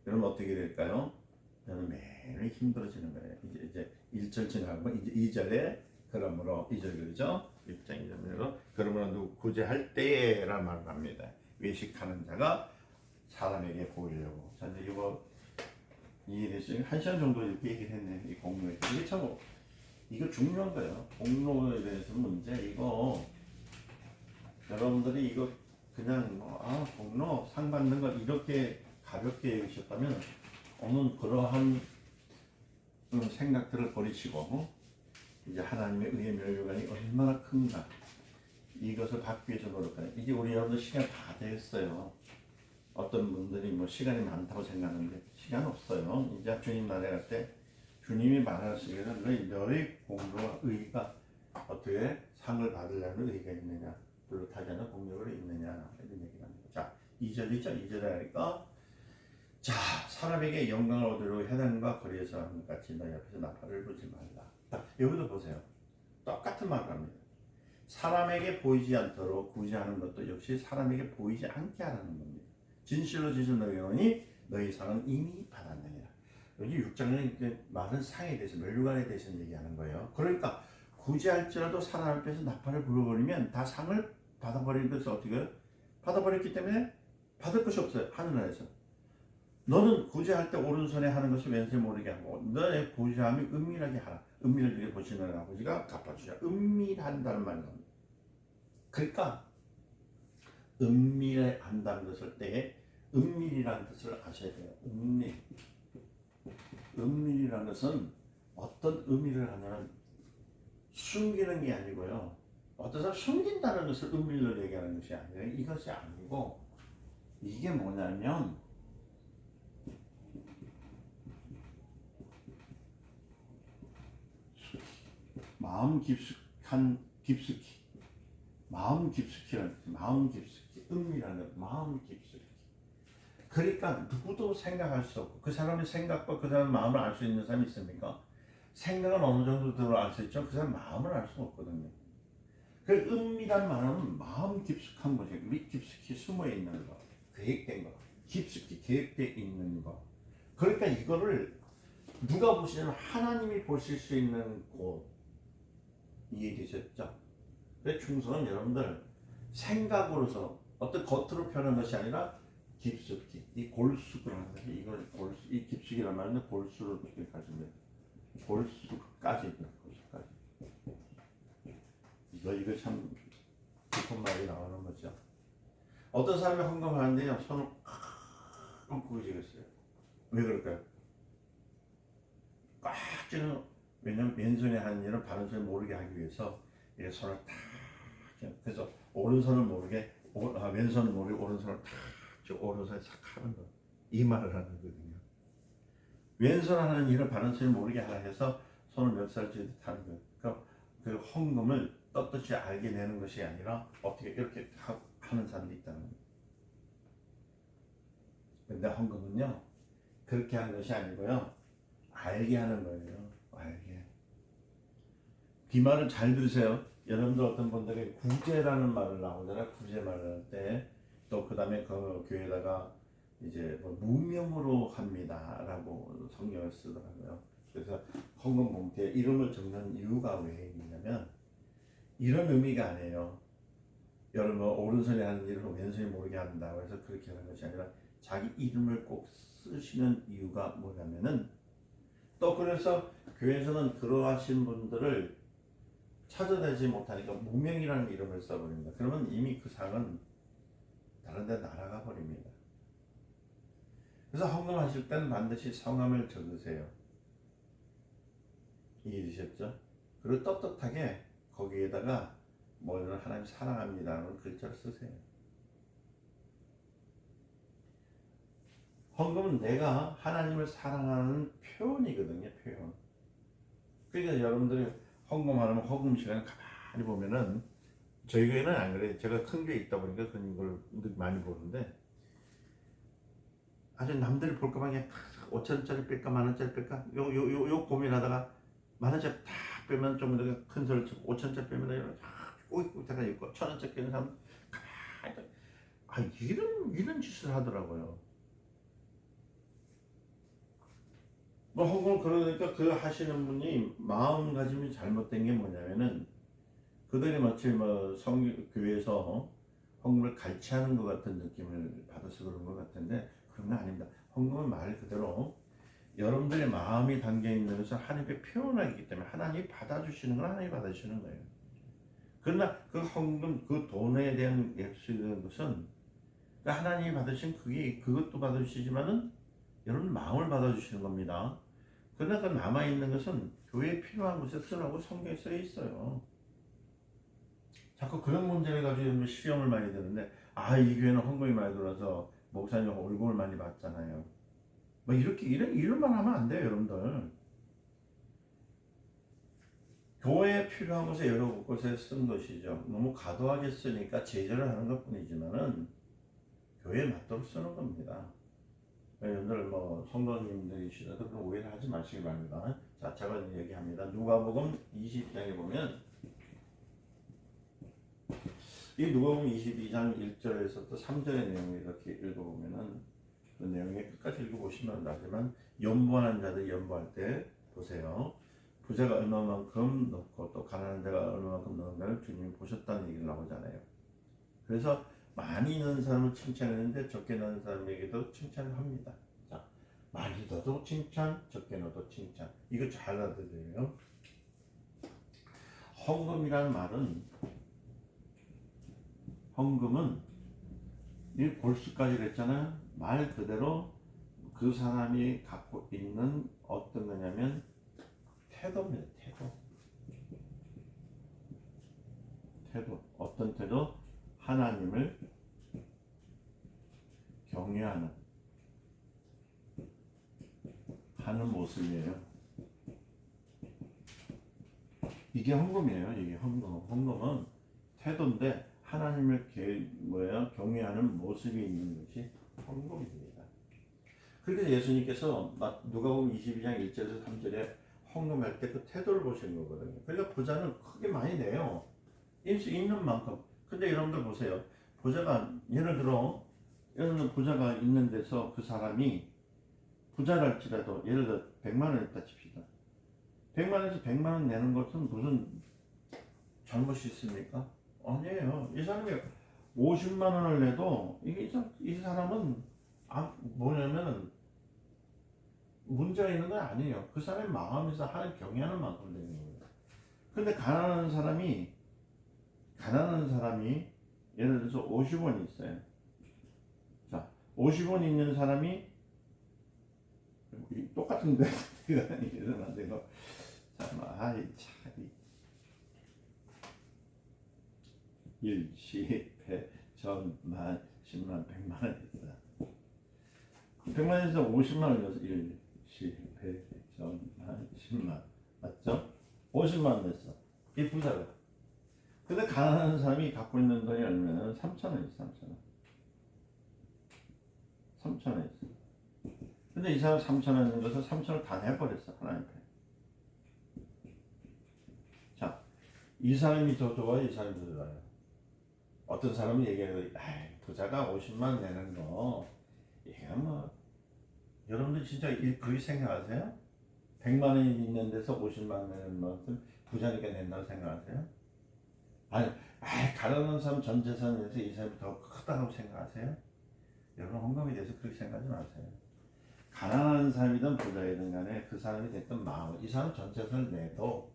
여러분 어떻게 될까요? 여러분 매일 힘들어지는 거예요. 이제 1절 지나고 이제 2절에 그러므로 2절 그러죠? 6장 2절로 그러므로 누구 구제할 때에라 말을 합니다. 외식하는 자가 사람에게 보이려고. 자 이제 이거 이해되시죠? 1시간 정도 이렇게 얘기를 했네. 이 공로에 이게 참 이거 중요한 거예요. 공로에 대해서 문제 이거 여러분들이 이거 그냥 공로 상 받는 거 이렇게 가볍게 여기셨다면 오늘 그러한 생각들을 버리시고 이제 하나님의 의의 멸류관이 얼마나 큰가 이것을 받기 위해서 노력하는 이제 우리 여러분들 시간 다 됐어요. 어떤 분들이 뭐 시간이 많다고 생각하는데 시간 없어요. 이제 주님 나라에 갈 때 주님이 말하시기를 너의 공로와 의가 어떻게 상을 받으려는 의가 있느냐 뚜렷하지 않은 공력을 있느냐 이런 얘기를 합니다. 자 2절이죠. 2절에 하니까 자 사람에게 영광을 얻으려고 해당과 거리에서 하는 것 같이 너희 앞에서 나팔을 불지 말라. 자, 여기도 보세요. 똑같은 말을 합니다. 사람에게 보이지 않도록 구제하는 것도 역시 사람에게 보이지 않게 하라는 겁니다. 진실로 진실 너희오니 너희 상은 이미 받았느니라. 여기 6장은 말은 상에 대해서 멸류관에 대해서 얘기하는 거예요. 그러니까 구제할지라도 사람 앞에서 나팔을 불어버리면 다 상을 받아버리는 것을 어떻게 받아버렸기 때문에 받을 것이 없어요. 하늘나라에서. 너는 구제할 때 오른손에 하는 것을 왼손에 모르게 하고 너의 구제함이 은밀하게 하라. 은밀하게 보시는 아버지가 갚아주자. 은밀한다는 말이 나옵니다. 그러니까 은밀한다는 것을 때에 은밀이라는 뜻을 아셔야 돼요. 은밀이라는 것은 어떤 의미를 하냐면 숨기는 게 아니고요. 어떤 사람 숨긴다는 것을 은밀로 얘기하는 것이 아니에요. 이것이 아니고 이게 뭐냐면 마음 깊숙이 은밀한 마음 깊숙이. 그러니까 누구도 생각할 수 없고 그 사람의 생각과 그 사람의 마음을 알 수 있는 사람이 있습니까? 생각은 어느 정도 들어 알 수 있죠. 그 사람 마음을 알 수 없거든요. 그 은밀한 말은 마음 깊숙한 거죠. 깊숙이 숨어 있는 거, 계획된 거, 깊숙이 계획되어 있는 거. 그러니까 이거를 누가 보시냐면 하나님이 보실 수 있는 곳. 이해되셨죠? 그 충성은 여러분들 생각으로서 어떤 겉으로 표현한 것이 아니라 깊숙이 이 골수를 하는 거지. 이걸 골수 이 깊숙이란 말은 골수로 이렇게 가지면 골수까지. 이거 참 깊은 말이 나오는 거죠. 어떤 사람이 헌금하는데요 손을 뻥꾸어지겠어요. 왜 그럴까요? 꽉 찌는, 왜냐면 왼손에 하는 일은 바른손이 모르게 하기 위해서 이렇게 손을 탁 쥐는. 그래서 오른손을 모르게 왼손을 모르게 오른손을 탁 쥐고 오른손에 싹 하는 거. 이 말을 하는 거거든요. 왼손 하는 일을 바른손이 모르게 하라 해서 손을 멱살 쥐듯 하는 거예요. 그러니까 그 헌금을 떳떳이 알게 내는 것이 아니라 어떻게 이렇게 하는 사람도 있다는 거예요. 근데 헌금은요 그렇게 하는 것이 아니고요 알게 하는 거예요. 알게. 이 말을 잘 들으세요. 여러분들 어떤 분들이 구제라는 말을 나오잖아요. 구제 말을 할 때 또 그 다음에 그 교회에다가 이제 뭐 무명으로 합니다라고 성경을 쓰더라고요. 그래서 헌금 봉투에 이름을 적는 이유가 왜 있냐면 이런 의미가 아니에요. 여러분 오른손이 하는 일을 왼손이 모르게 한다고 해서 그렇게 하는 것이 아니라 자기 이름을 꼭 쓰시는 이유가 뭐냐면은 또 그래서 교회에서는 그러하신 분들을 찾아내지 못하니까 무명이라는 이름을 써버립니다. 그러면 이미 그 상은 다른 데 날아가 버립니다. 그래서 헌금하실 때는 반드시 성함을 적으세요. 이해되셨죠? 그리고 떳떳하게 거기에다가 뭐는 하나님 사랑합니다라는 글자를 쓰세요. 헌금은 내가 하나님을 사랑하는 표현이거든요. 표현. 그러니까 여러분들이 헌금하면 헌금 시간에 가만히 보면은 저희 교회는 안 그래요. 제가 큰 교회 있다 보니까 그런 걸 많이 보는데 아주 남들이 볼까 봐 그냥 5천원짜리 뺄까 만원짜리 뺄까 요 고민하다가 만원짜리 다 빼면 좀 큰 소리를 치고 5천원짜리 빼면 이렇게 꼬깃꼬깃하게 있고 1,000원짜리 빼는 사람 가만히 이런 짓을 하더라고요. 뭐 헌금 그러니까 그 하시는 분이 마음가짐이 잘못된 게 뭐냐면은 그들이 마치 뭐 교회에서 헌금을 갈취하는 것 같은 느낌을 받아서 그런 것 같은데 그런 건 아닙니다. 헌금은 말 그대로 여러분들의 마음이 담겨 있는 것을 하나님께 표현하기 때문에 하나님이 받아주시는 건 하나님이 받아주시는 거예요. 그러나 그 헌금, 그 돈에 대한 약속인 것은 하나님이 받으신 그것도 받아주시지만은 여러분 마음을 받아주시는 겁니다. 그러나 그 남아있는 것은 교회에 필요한 곳에 쓰라고 성경에 써 있어요. 자꾸 그런 문제를 가지고 시험을 많이 드는데 이 교회는 헌금이 많이 들어서 목사님 월급을 많이 받잖아요. 뭐 이렇게 이런 말 하면 안 돼요, 여러분들. 교회에 필요한 곳에 여러 곳에 쓴 것이죠. 너무 과도하게 쓰니까 제재를 하는 것 뿐이지만은 교회에 맞도록 쓰는 겁니다. 여러분들 뭐 성도님들이시라도 그런 오해를 하지 마시기 바랍니다. 자, 제가 얘기합니다. 누가복음 20장에 보면 이 누가복음 22장 1절에서부터 3절의 내용을 이렇게 읽어보면은 그 내용에 끝까지 읽어보시면 나지만 연보하는 자들 연보할 때 보세요. 부자가 얼마만큼 넣고 또 가난한 자가 얼마만큼 넣는가를 주님이 보셨다는 얘기를 나오잖아요. 그래서 많이 넣은 사람을 칭찬했는데 적게 넣은 사람에게도 칭찬을 합니다. 자, 많이 넣어도 칭찬, 적게 넣어도 칭찬. 이거 잘 알아들어요. 헌금은 이 골수까지 그랬잖아요. 말 그대로 그 사람이 갖고 있는 어떤 거냐면 태도입니다. 태도. 어떤 태도? 하나님을 경외하는 하는 모습이에요. 이게 헌금이에요. 이게 헌금은 태도인데 하나님을 경외하는 모습이 있는 것이 헌금입니다. 그래서 예수님께서 누가복음 22장 1절에서 3절에 헌금할 때 그 태도를 보시는 거거든요. 그러니까 부자는 크게 많이 내요. 있는 만큼. 근데 여러분들 보세요. 예를 들어 부자가 있는 데서 그 사람이 부자랄지라도 예를 들어 100만 원 있다 칩시다. 100만 원에서 100만 원 내는 것은 무슨 잘못이 있습니까? 아니에요. 이 사람이 50만 원을 내도 이 사람은 뭐냐면 문제가 있는 건 아니에요. 그 사람의 마음에서 하나님 경외하는 만큼 되는 거예요. 근데 가난한 사람이 예를 들어서 50원이 있어요. 자, 50원 있는 사람이 똑같은데 이러면 안 되고 잠깐만 아이 참 1, 10, 100, 1000, 만, 10만, 100만 원 있어. 100만 원에서 50만 원 넣어서 1, 10, 100, 1000, 만, 10만 맞죠? 50만 원 냈어. 이 부자가. 근데 가난한 사람이 갖고 있는 돈이 얼마냐면 3,000원 있어. 3,000원. 3,000원 있어. 근데 이 사람 3,000원 있는 것을 3,000원 다 내버렸어. 하나님 앞에. 자, 이 사람이 더 좋아요? 이 사람이 더 좋아요? 어떤 사람은 얘기해요. 부자가 50만 내는 거 이게 뭐 여러분들 진짜 그렇게 생각하세요? 100만 원이 있는 데서 50만 내는 만큼 부자니까 낸다고 생각하세요? 아니, 가난한 사람 전 재산에서 이 사람이 더 크다고 생각하세요? 여러분 헌금에 대해서 그렇게 생각하지 마세요. 가난한 사람이든 부자이든 간에 그 사람이 됐든 마음, 이 사람 전 재산을 내도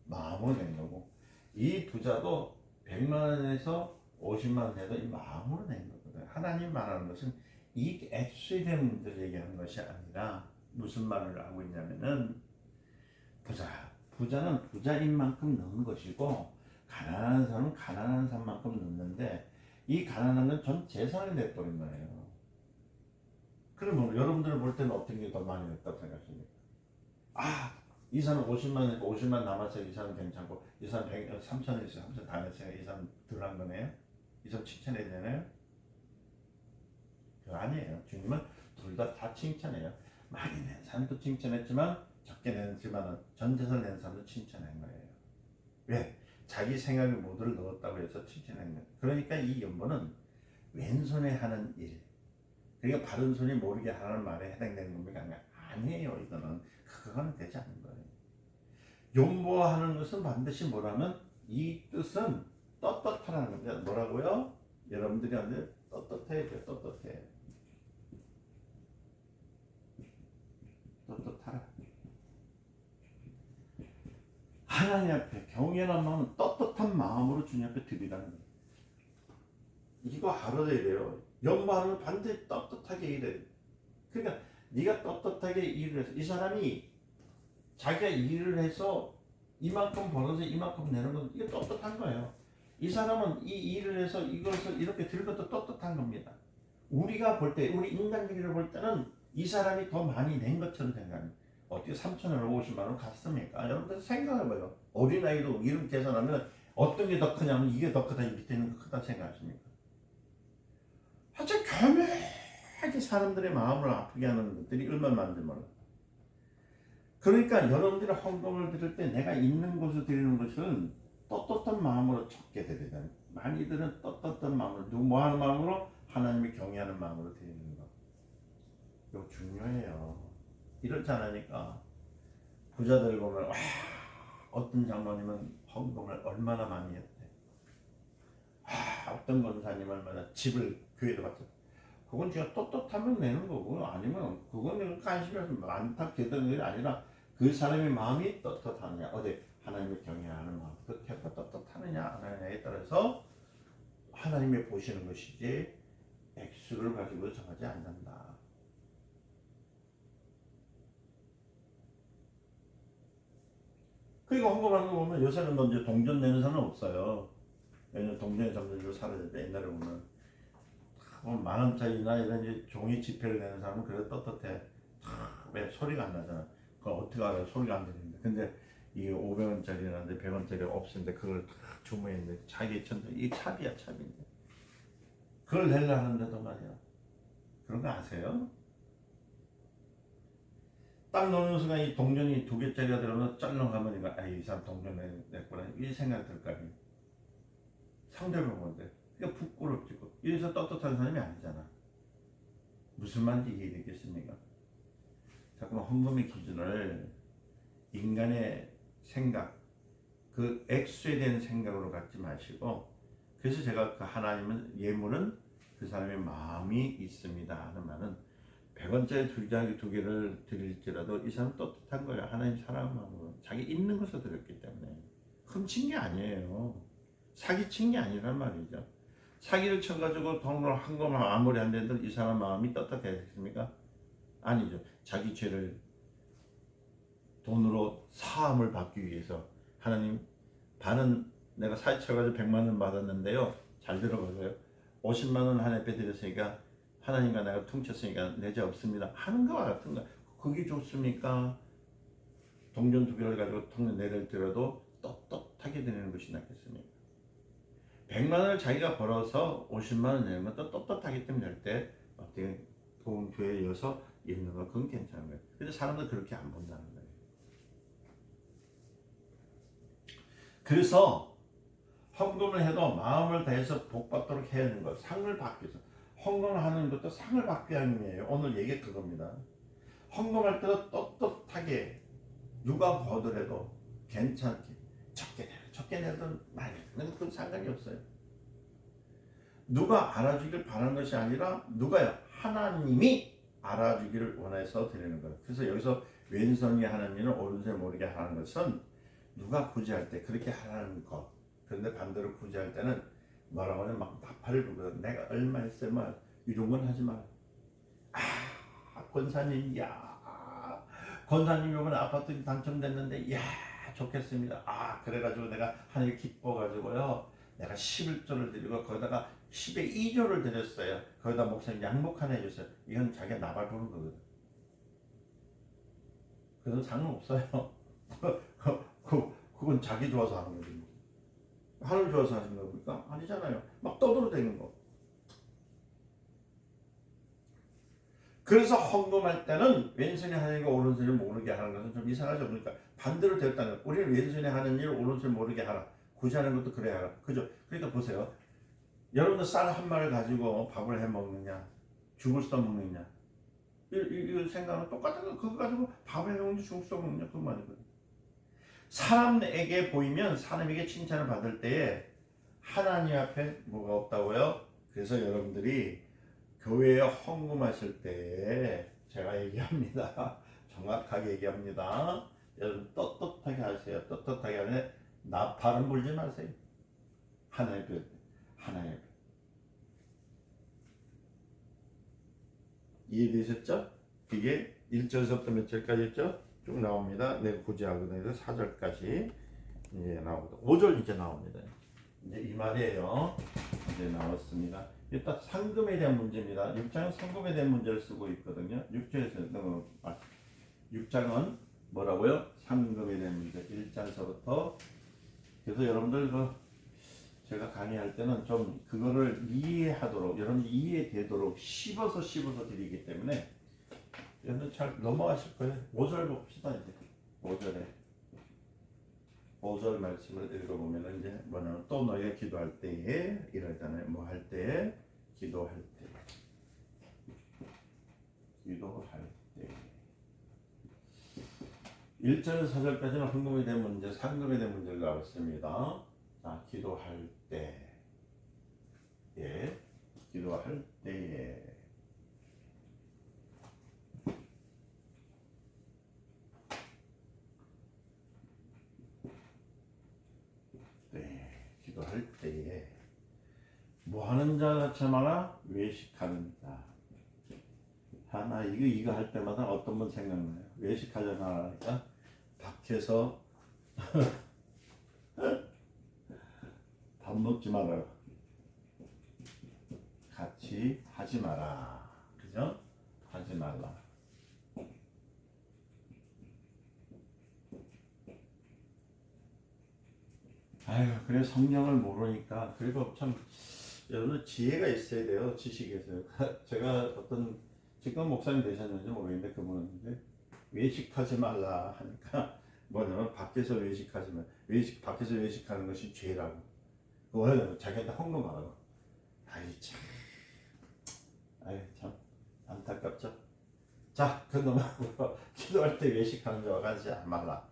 마음으로 낸 거고 이 부자도 100만 원에서 50만 원 내도 이 마음으로 낸 거거든요. 하나님 말하는 것은 이 액수에 대한 문제를 얘기하는 것이 아니라 무슨 말을 하고 있냐면은 부자는 부자인 만큼 넣은 것이고 가난한 사람은 가난한 사람만큼 넣는데 이 가난한 건 전 재산을 내버린 거예요. 그러면 여러분들을 볼 때는 어떤 게 더 많이 냈다고 생각하십니까? 이 사람 50만 냈고 50만 남았어요. 이 사람 괜찮고 이 사람 3,000원 있어요. 3,000원 다 냈어요. 이 사람 덜 한 거네요. 이 사람 칭찬해야 되나요? 그거 아니에요. 주님은 둘 다 칭찬해요. 많이 낸 사람도 칭찬했지만 적게 냈지만 전 재산 낸 사람도 칭찬한 거예요. 왜? 자기 생각의 모두를 넣었다고 해서 칭찬한 거예요. 그러니까 이 연보는 왼손에 하는 일, 그러니까 바른 손이 모르게 하는 말에 해당되는 겁니까? 아니에요. 이거는 그거는 되지 않는 거예요. 연보하는 것은 반드시 뭐라면 이 뜻은 떳떳하라는 겁니다. 뭐라고요? 여러분들이 하는데 떳떳해야 돼요. 떳떳해. 떳떳하라. 하나님 앞에 경외한 마음은 떳떳한 마음으로 주님 앞에 드리라는 거예요. 이거 알아야 돼요. 연보하는 건 반드시 떳떳하게 일해야 돼. 그러니까 네가 떳떳하게 일을 해서 이 사람이 자기가 일을 해서 이만큼 벌어서 이만큼 내는 건 이게 떳떳한 거예요. 이 사람은 이 일을 해서 이것을 이렇게 들고도 떳떳한 겁니다. 우리가 볼 때, 우리 인간적으로 볼 때는 이 사람이 더 많이 낸 것처럼 생각합니다. 어떻게 3,000원, 50만 원 갔습니까? 여러분들 생각해봐요. 어린아이도 이름 계산하면 어떤 게 더 크냐면 이게 더 크다, 이 밑에 있는 거 크다 생각하십니까? 아주 교묘하게 사람들의 마음을 아프게 하는 것들이 얼마나 많은지 몰라. 그러니까 여러분들이 헌금을 드릴 때 내가 있는 곳에 드리는 것은 떳떳한 마음으로 적게 드리다. 많이들은 떳떳한 마음으로, 뭐 하는 마음으로? 하나님을 경외하는 마음으로 드리는 거. 이거 중요해요. 이렇지 않으니까 부자들 보면 어떤 장로님은 헌금을 얼마나 많이 했대. 어떤 권사님 얼마나 집을 교회로 받았대. 그건 제가 떳떳하면 내는 거고 아니면 그거는 관심이 많다 되는 게 아니라 그 사람의 마음이 떳떳하느냐, 어디 하나님을 경외하는 마음, 그 태도가 떳떳하느냐 안 하느냐에 따라서 하나님이 보시는 것이지 액수를 가지고 정하지 않는다. 그리고 헌금하는 거 보면 요새는 뭐 이제 동전 내는 사람은 없어요. 왜냐면 동전이 점점 사라졌대. 옛날에 보면 10,000원짜리나 이런 이제 종이 지폐를 내는 사람은 그래 떳떳해. 왜 소리가 안 나잖아. 그걸 어떻게 알아요? 소리가 안 들리는데. 근데 이게 500원짜리라는데 100원짜리가 없는데 그걸 주문했는데 자기 천장 이 차비야 차비인데 그걸 내려 하는데도 말이야. 그런 거 아세요? 딱 넣는 순간 이 동전이 2개짜리가 들어오면 짤렁하면 이거 이 사람 동전 냈구나 이 생각이 들 거 아니에요. 상대방 뭔데? 그러니까 부끄럽지고 이래서 떳떳한 사람이 아니잖아. 무슨 말인지 이해되겠습니까? 자꾸만 헌금의 기준을 인간의 생각, 그 액수에 대한 생각으로 갖지 마시고, 그래서 제가 그 하나님은 예물은 그 사람의 마음이 있습니다 하는 말은 100원짜리 2개를 드릴지라도 이 사람은 떳떳한 거예요. 하나님 사랑하는 마음으로 자기 있는 것을 드렸기 때문에 훔친 게 아니에요. 사기친 게 아니란 말이죠. 사기를 쳐가지고 돈을 한금 아무리 안 된들 이 사람 마음이 떳떳해지겠습니까? 아니죠. 자기 죄를 돈으로 사함을 받기 위해서 하나님 반은 내가 사기 쳐가지고 100만 원 받았는데요. 잘 들어보세요. 50만 원 하나님께 드렸으니까 하나님과 내가 퉁쳤으니까 내 죄 없습니다. 하는 거와 같은 거. 그게 좋습니까? 동전 2개를 가지고 통을 내려들어도 떳떳하게 드리는 것이 낫겠습니까? 100만 원을 자기가 벌어서 50만 원 내면 또 떳떳하기 때문에 될 때 어떻게 도움 교회에 이어서 있는 거 그건 괜찮은 거예요. 근데 사람들 그렇게 안 본다는 거예요. 그래서 헌금을 해도 마음을 다해서 복 받도록 해야 하는 것, 상을 받기 위해서 헌금을 하는 것도 상을 받기 위함이에요. 오늘 얘기 그겁니다. 헌금할 때도 떳떳하게 누가 보더라도 괜찮게 적게 내든 많이 내든 그건 상관이 없어요. 누가 알아주길 바라는 것이 아니라 누가요? 하나님이 알아주기를 원해서 드리는 거예요. 그래서 여기서 왼손이 하는 일을 오른손이 모르게 하는 것은 누가 구제할 때 그렇게 하라는 것. 그런데 반대로 구제할 때는 뭐라고 하면 막 나팔을 불고 내가 얼마 했어요 막 이런 건 하지 마. 권사님 권사님 이번에 아파트 당첨됐는데 좋겠습니다. 그래가지고 내가 하나님 기뻐가지고요 내가 11조를 드리고 거기다가 10의 2조를 드렸어요. 거기다 목사님 양복 하나 해줬어요. 이건 자기가 나발 부는 거거든. 그래서 상관없어요. 그건 자기 좋아서 하는 거지. 하늘 좋아서 하는 겁니까? 아니잖아요. 막 떠들어대는 거. 그래서 헌금할 때는 왼손이 하는 거 오른손이 모르게 하는 것은 좀 이상하죠. 그러니까 반대로 되었다는 거예요. 우리는 왼손이 하는 일 오른손이 모르게 하라. 구제하는 것도 그래야 하라. 그죠? 그러니까 보세요. 여러분들 쌀 한 마리를 가지고 밥을 해 먹느냐, 죽을 써 먹느냐. 이 생각은 똑같은 거. 그거 가지고 밥을 해 먹느냐, 죽을 써 먹느냐. 그 말이거든요. 사람에게 보이면 사람에게 칭찬을 받을 때에 하나님 앞에 뭐가 없다고요? 그래서 여러분들이 교회에 헌금하실 때 제가 얘기합니다. 정확하게 얘기합니다. 여러분 떳떳하게 하세요. 떳떳하게 하면 나팔은 불지 마세요. 하나의 별, 하나의 별. 이해되셨죠? 그게 1절에서부터 몇 절까지 했죠? 쭉 나옵니다. 내가 구제하거든요. 4절까지 이제 나오고 5절 이제 나옵니다. 이제 이 말이에요. 이제 나왔습니다. 일단 상금에 대한 문제입니다. 6장은 상금에 대한 문제를 쓰고 있거든요. 6장은 뭐라고요? 상금에 대한 문제. 1장서부터. 그래서 여러분들 제가 강의할 때는 좀 그거를 이해하도록 여러분들 이해되도록 씹어서 드리기 때문에 여러분들 잘 넘어가실 거예요. 5절 봅시다 이제. 5절 말씀을 읽어보면 이제 뭐냐면 또 너희가 기도할 때에 이러잖아요. 뭐 할 때? 기도할 때. 1절 4절까지는 헌금에 대한 문제, 상금에 대한 문제를 나왔습니다. 자, 기도할 때. 기도할 때에. 기도할 때에 뭐 하는 자 같이 말아? 외식하는 자. 하나 이거 할 때마다 어떤 분 생각나요? 외식하려나 하니까 밖에서 밥 먹지 말아요. 같이 하지 마라. 그죠? 하지 말라. 그래 성경을 모르니까 그리고 참 여러분 지혜가 있어야 돼요. 지식이 있어요. 제가 어떤 지금 목사님 되셨는지 모르겠는데 그분인데 외식하지 말라 하니까 뭐냐면 밖에서 외식하지 마. 밖에서 외식하는 것이 죄라고. 그거 자기한테 헌금하라고. 참 안타깝죠. 자, 그 넘어가고 기도할 때 외식하는 자와 같이 말라.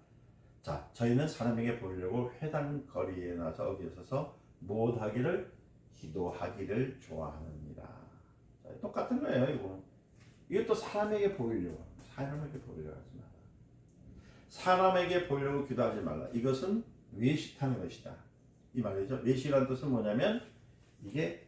자, 저희는 사람에게 보이려고 회당 거리에 나서 어디에 서서 못하기를 기도하기를 좋아하느니라. 자, 똑같은 거예요, 이거. 이것도 사람에게 보이려고 하지 마라. 사람에게 보이려고 기도하지 말라. 이것은 외식하는 것이다. 이 말이죠. 외식이라는 뜻은 뭐냐면 이게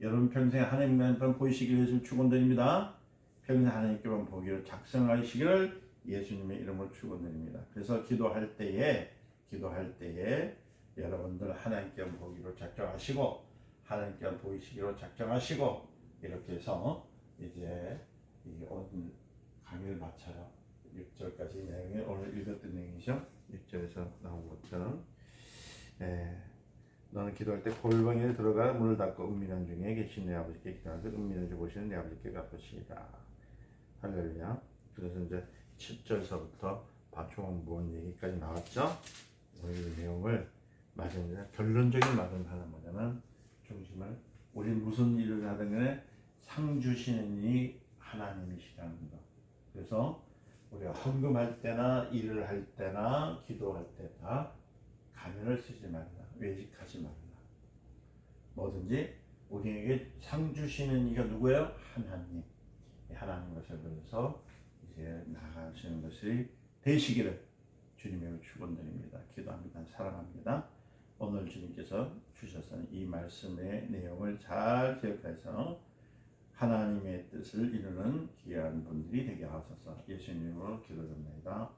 여러분 평생 하나님만 보이시길 예수 축원드립니다. 평생 하나님께만 보기로 작성하시기를 예수님의 이름으로 축원드립니다. 그래서 기도할 때에 여러분들 하나님께만 보기로 작정하시고 하나님께만 보이시기로 작정하시고 이렇게 해서 이제 이 오늘 강의를 마쳐요. 6절까지 내용이 오늘 읽었던 내용이죠. 6절에서 나온 것처럼 너는 기도할 때 골방에 들어가 문을 닫고 은밀한 중에 계신 내 아버지께 기도하되 은밀한 줄 보시는 내 아버지께 갚으시리라. 할렐루야. 그래서 이제 7절서부터 바초왕부원 얘기까지 나왔죠. 오늘 이 내용을 마지막에 결론적인 말은 하나 뭐냐면 중심을 우리 무슨 일을 하든 간에 상 주시는 이이 하나님이시라는 거. 그래서 우리가 헌금할 때나 일을 할 때나 기도할 때 다 가면을 쓰지 말라. 외식하지 말라. 뭐든지 우리에게 상 주시는 이가 누구예요? 하나님. 하나님 것을 그래서 이제 나아가시는 것이 되시기를 주님의 축원드립니다. 기도합니다. 사랑합니다. 오늘 주님께서 주셨던 이 말씀의 내용을 잘 기억해서 하나님의 뜻을 이루는 귀한 분들이 되게 하소서. 예수님으로 기도드립니다.